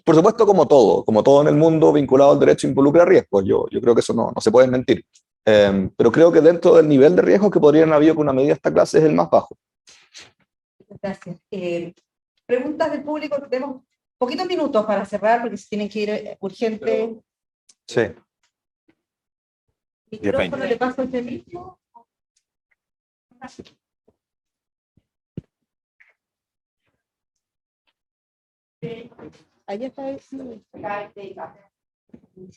[SPEAKER 7] Por supuesto, como todo en el mundo vinculado al derecho involucra riesgos. Yo creo que eso no se puede mentir. Pero creo que dentro del nivel de riesgo que podrían haber con una medida de esta clase es el más bajo.
[SPEAKER 4] Gracias. Preguntas del público, tenemos poquitos minutos para cerrar porque se tienen que ir urgente.
[SPEAKER 8] Sí.
[SPEAKER 4] Micrófono, le paso este mismo. Ahí está.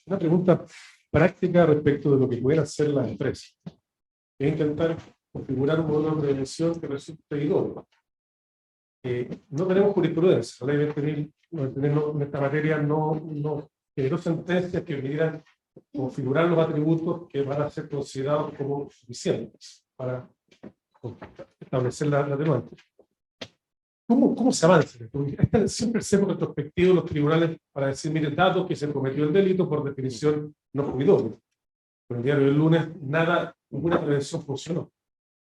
[SPEAKER 9] Una pregunta práctica respecto de lo que pueden hacer las empresas. Es intentar configurar un modelo de prevención que resulte idóneo. No tenemos jurisprudencia. La ley 20.000 en esta materia no generó sentencias que pudieran configurar los atributos que van a ser considerados como suficientes para establecer la atenuante. ¿Cómo se avanza? Porque siempre hacemos retrospectivos los tribunales para decir, miren, datos que se cometió el delito, por definición no fue idóneo. Pero el diario del lunes, ninguna prevención funcionó.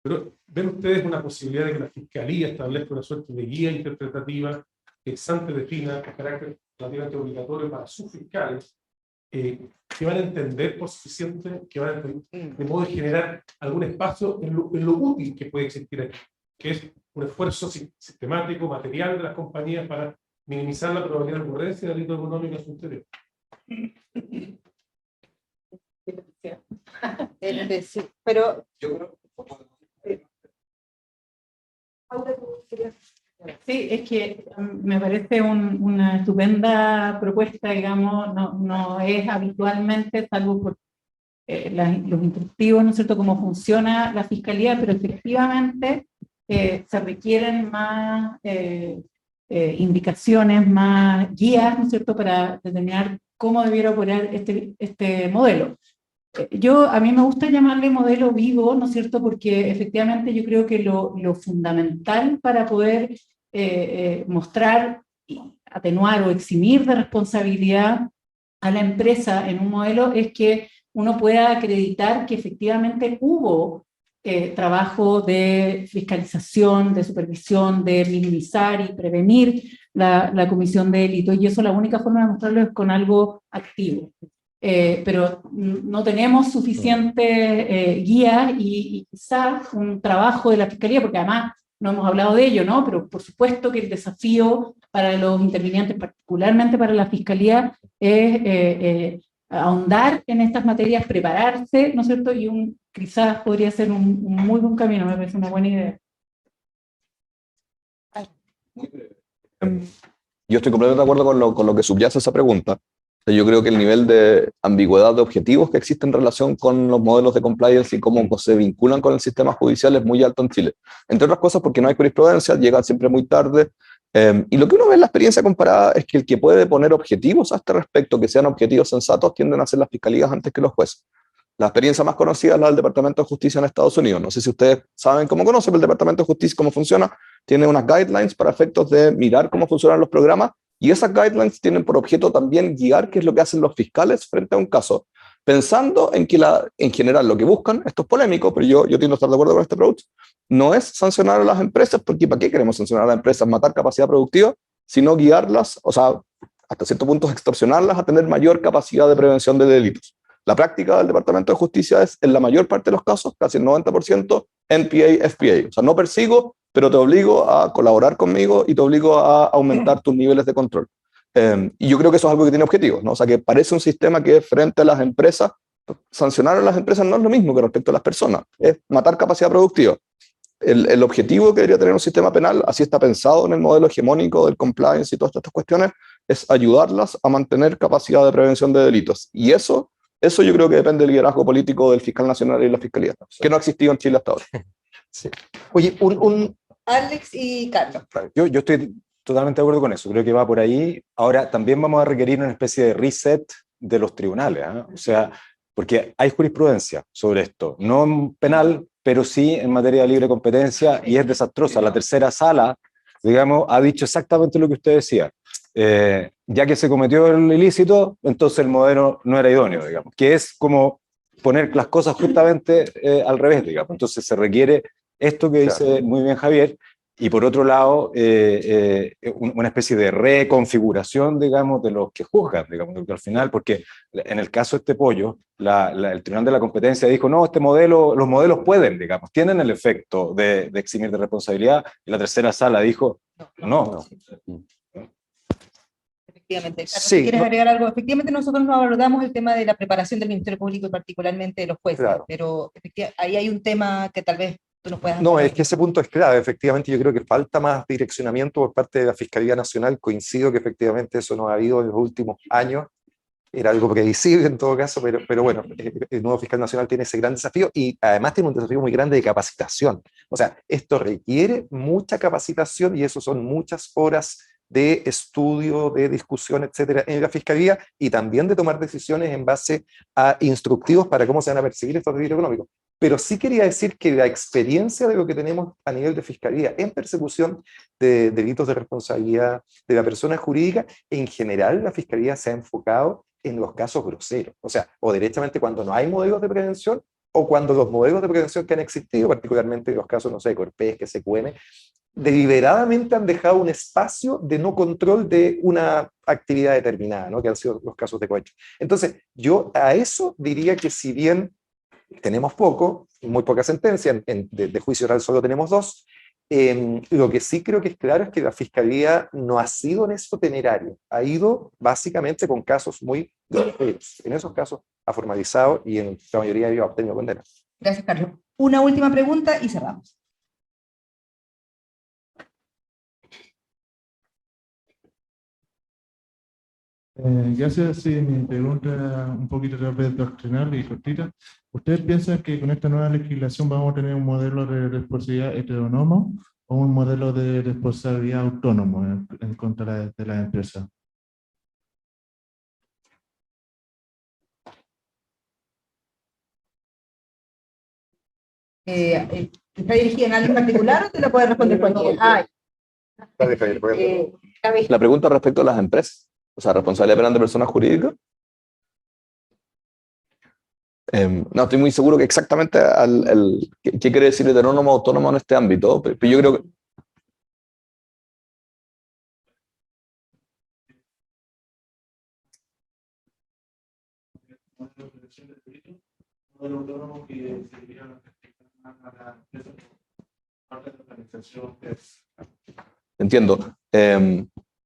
[SPEAKER 9] Pero ¿ven ustedes una posibilidad de que la Fiscalía establezca una suerte de guía interpretativa que ex ante defina el carácter relativamente obligatorio para sus fiscales, que van a entender por suficiente, que van a entender, de modo de generar algún espacio en lo útil que puede existir aquí, que es un esfuerzo sistemático, material de las compañías para minimizar la probabilidad de ocurrencia de delito económico en su interior?
[SPEAKER 4] Sí, pero
[SPEAKER 8] Yo creo
[SPEAKER 6] Sí, es que me parece una estupenda propuesta, digamos, no es habitualmente, salvo por los instructivos, ¿no es cierto?, cómo funciona la fiscalía, pero efectivamente se requieren más indicaciones, más guías, ¿no es cierto?, para determinar cómo debiera operar este modelo. A mí me gusta llamarle modelo vivo, ¿no es cierto?, porque efectivamente yo creo que lo fundamental para poder mostrar, atenuar o eximir de responsabilidad a la empresa en un modelo es que uno pueda acreditar que efectivamente hubo trabajo de fiscalización, de supervisión, de minimizar y prevenir la comisión de delitos, y eso la única forma de mostrarlo es con algo activo. Pero no tenemos suficiente guía y quizás un trabajo de la Fiscalía, porque además no hemos hablado de ello, ¿no? Pero por supuesto que el desafío para los intervinientes, particularmente para la Fiscalía, es ahondar en estas materias, prepararse, ¿no es cierto? Y quizás podría ser un muy buen camino, me parece una buena idea.
[SPEAKER 7] Yo estoy completamente de acuerdo con lo que subyace esa pregunta. Yo creo que el nivel de ambigüedad de objetivos que existe en relación con los modelos de compliance y cómo se vinculan con el sistema judicial es muy alto en Chile. Entre otras cosas porque no hay jurisprudencia, llega siempre muy tarde. Y lo que uno ve en la experiencia comparada es que el que puede poner objetivos a este respecto, que sean objetivos sensatos, tienden a ser las fiscalías antes que los jueces. La experiencia más conocida es la del Departamento de Justicia en Estados Unidos. No sé si ustedes saben cómo conocen el Departamento de Justicia, cómo funciona. Tiene unas guidelines para efectos de mirar cómo funcionan los programas, y esas guidelines tienen por objeto también guiar qué es lo que hacen los fiscales frente a un caso, pensando en que en general lo que buscan, esto es polémico, pero yo tiendo a estar de acuerdo con este approach, no es sancionar a las empresas, porque ¿para qué queremos sancionar a las empresas? Matar capacidad productiva, sino guiarlas, o sea, hasta cierto punto extorsionarlas a tener mayor capacidad de prevención de delitos. La práctica del Departamento de Justicia es, en la mayor parte de los casos, casi el 90%, NPA, FPA. O sea, no persigo, pero te obligo a colaborar conmigo y te obligo a aumentar tus niveles de control. Y yo creo que eso es algo que tiene objetivos, ¿no? O sea, que parece un sistema que frente a las empresas, sancionar a las empresas no es lo mismo que respecto a las personas, es matar capacidad productiva. El objetivo que debería tener un sistema penal, así está pensado en el modelo hegemónico del compliance y todas estas cuestiones, es ayudarlas a mantener capacidad de prevención de delitos. Y eso Eso yo creo que depende del liderazgo político del fiscal nacional y la fiscalía, que no ha existido en Chile hasta ahora.
[SPEAKER 8] Sí. Oye,
[SPEAKER 4] Alex y Carlos.
[SPEAKER 5] Yo estoy totalmente de acuerdo con eso, creo que va por ahí. Ahora, también vamos a requerir una especie de reset de los tribunales, ¿eh? O sea, porque hay jurisprudencia sobre esto, no en penal, pero sí en materia de libre competencia, y es desastrosa. La tercera sala, digamos, ha dicho exactamente lo que usted decía. Ya que se cometió el ilícito, entonces el modelo no era idóneo, digamos, que es como poner las cosas justamente al revés, digamos. Entonces se requiere esto que dice muy bien Javier, y por otro lado, una especie de reconfiguración, digamos, de los que juzgan, digamos, que al final, porque en el caso de este pollo, el Tribunal de la Competencia dijo, no, este modelo, los modelos pueden, digamos, tienen el efecto de eximir de responsabilidad, y la tercera sala dijo, no.
[SPEAKER 4] Efectivamente. Carlos,
[SPEAKER 8] Sí,
[SPEAKER 4] ¿quieres
[SPEAKER 8] no.
[SPEAKER 4] agregar algo? Efectivamente, nosotros no abordamos el tema de la preparación del Ministerio Público y particularmente de los jueces,
[SPEAKER 8] Claro.
[SPEAKER 4] pero ahí hay un tema que tal vez tú nos puedas
[SPEAKER 8] No,
[SPEAKER 4] aclarar.
[SPEAKER 8] es que ese punto es clave. Efectivamente, yo creo que falta más direccionamiento por parte de la Fiscalía Nacional. Coincido que efectivamente eso no ha habido en los últimos años. Era algo previsible en todo caso, pero bueno, el nuevo fiscal nacional tiene ese gran desafío y además tiene un desafío muy grande de capacitación. O sea, esto requiere mucha capacitación y eso son muchas horas de estudio, de discusión, etcétera, en la Fiscalía, y también de tomar decisiones en base a instructivos para cómo se van a perseguir estos delitos económicos. Pero sí quería decir que la experiencia de lo que tenemos a nivel de Fiscalía en persecución de delitos de responsabilidad de la persona jurídica, en general la Fiscalía se ha enfocado en los casos groseros, o sea, o derechamente cuando no hay modelos de prevención, o cuando los modelos de prevención que han existido, particularmente en los casos, no sé, de Corpés, que SQM, deliberadamente han dejado un espacio de no control de una actividad determinada, ¿no? Que han sido los casos de cohecho. Entonces, yo a eso diría que si bien tenemos poco, muy poca sentencia, de juicio oral solo tenemos 2, lo que sí creo que es claro es que la Fiscalía no ha sido en eso temerario, ha ido básicamente con casos muy groseros. En esos casos ha formalizado y en la mayoría de ellos ha obtenido condena.
[SPEAKER 4] Gracias, Carlos. Una última pregunta y cerramos.
[SPEAKER 9] Gracias, sí, mi pregunta un poquito tal vez doctrinal y cortita. ¿Ustedes piensan que con esta nueva legislación vamos a tener un modelo de responsabilidad heterónomo o un modelo de responsabilidad autónomo en contra de las empresas?
[SPEAKER 4] ¿Está dirigida en alguien particular o te la puede responder cualquiera?
[SPEAKER 7] La pregunta respecto a las empresas, o sea, responsabilidad penal de personas jurídicas. No estoy muy seguro que exactamente qué quiere decir heterónomo o autónomo en este ámbito, pero yo creo que entiendo.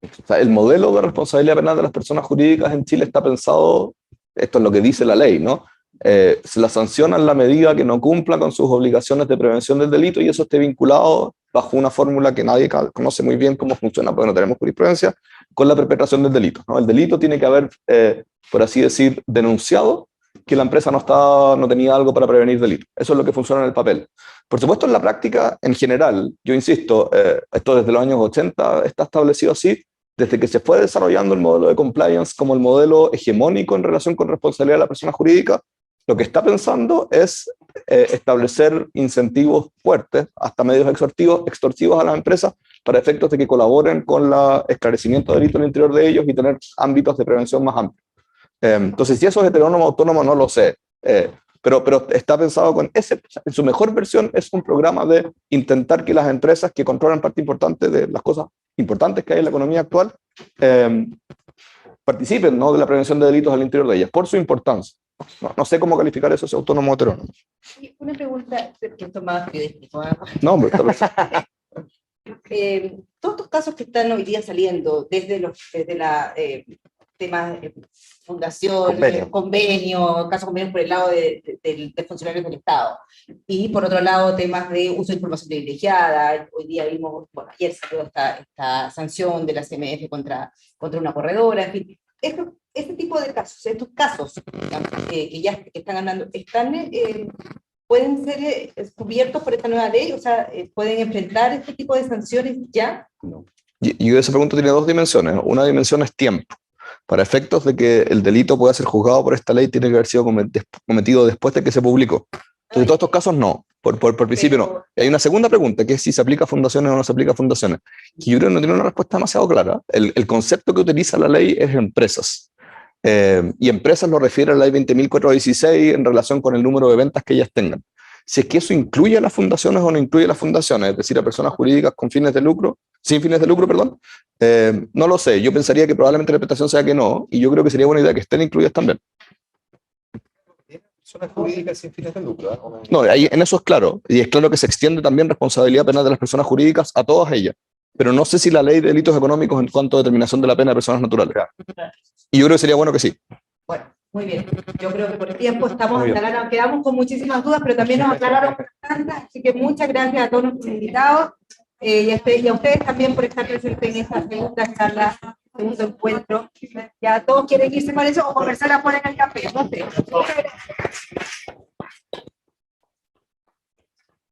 [SPEAKER 7] O sea, el modelo de responsabilidad penal de las personas jurídicas en Chile está pensado, esto es lo que dice la ley, ¿no? Se la sanciona en la medida que no cumpla con sus obligaciones de prevención del delito y eso esté vinculado bajo una fórmula que nadie conoce muy bien cómo funciona, porque no tenemos jurisprudencia, con la perpetración del delito, ¿no? El delito tiene que haber, por así decir, denunciado que la empresa no tenía algo para prevenir delito. Eso es lo que funciona en el papel. Por supuesto, en la práctica, en general, yo insisto, esto desde los años 80 está establecido así, desde que se fue desarrollando el modelo de compliance como el modelo hegemónico en relación con responsabilidad de la persona jurídica, lo que está pensando es establecer incentivos fuertes, hasta medios extorsivos a las empresas, para efectos de que colaboren con el esclarecimiento de delitos al interior de ellos y tener ámbitos de prevención más amplios. Entonces, si eso es heterónomo o autónomo, no lo sé. Pero está pensado en su mejor versión es un programa de intentar que las empresas que controlan parte importante de las cosas importantes que hay en la economía actual participen, ¿no?, de la prevención de delitos al interior de ellas, por su importancia. No sé cómo calificar eso, si autónomo o heterónomo.
[SPEAKER 4] Una pregunta, que esto más periodístico.
[SPEAKER 7] No, hombre, está perfecto.
[SPEAKER 4] Todos estos casos que están hoy día saliendo, desde la temas fundación, casos convenios por el lado de funcionarios del Estado, y por otro lado temas de uso de información privilegiada. Hoy día vimos, ayer salió esta sanción de la CMF contra una corredora, en fin. Estos Este tipo de casos, estos casos que ya están hablando, ¿pueden ser cubiertos por esta nueva ley? O sea, ¿pueden enfrentar este tipo de sanciones ya?
[SPEAKER 5] No.
[SPEAKER 7] Y esa pregunta tiene dos dimensiones. Una dimensión es tiempo. Para efectos de que el delito pueda ser juzgado por esta ley, tiene que haber sido cometido después de que se publicó. Entonces, en todos estos casos no, por principio no. Y hay una segunda pregunta, que es si se aplica a fundaciones o no se aplica a fundaciones, que yo creo que no tiene una respuesta demasiado clara. El concepto que utiliza la ley es empresas. Y empresas lo refiere a la ley 20.416 en relación con el número de ventas que ellas tengan. Si es que eso incluye a las fundaciones o no incluye a las fundaciones, es decir, a personas jurídicas con fines de lucro, sin fines de lucro, perdón, no lo sé. Yo pensaría que probablemente la interpretación sea que no, y yo creo que sería buena idea que estén incluidas también.
[SPEAKER 8] Personas jurídicas sin fines de lucro, ¿eh?
[SPEAKER 7] No, ahí, en eso es claro, y es claro que se extiende también responsabilidad penal de las personas jurídicas a todas ellas, pero no sé si la ley de delitos económicos en cuanto a determinación de la pena de personas naturales. Y yo creo que sería bueno que sí.
[SPEAKER 4] Bueno, muy bien. Yo creo que por el tiempo quedamos con muchísimas dudas, pero también nos aclararon tantas, así que muchas gracias a todos nuestros invitados y a ustedes también por estar presentes en esta segunda charla, segundo encuentro. Ya todos quieren irse con eso o conversar afuera en el café, no sé.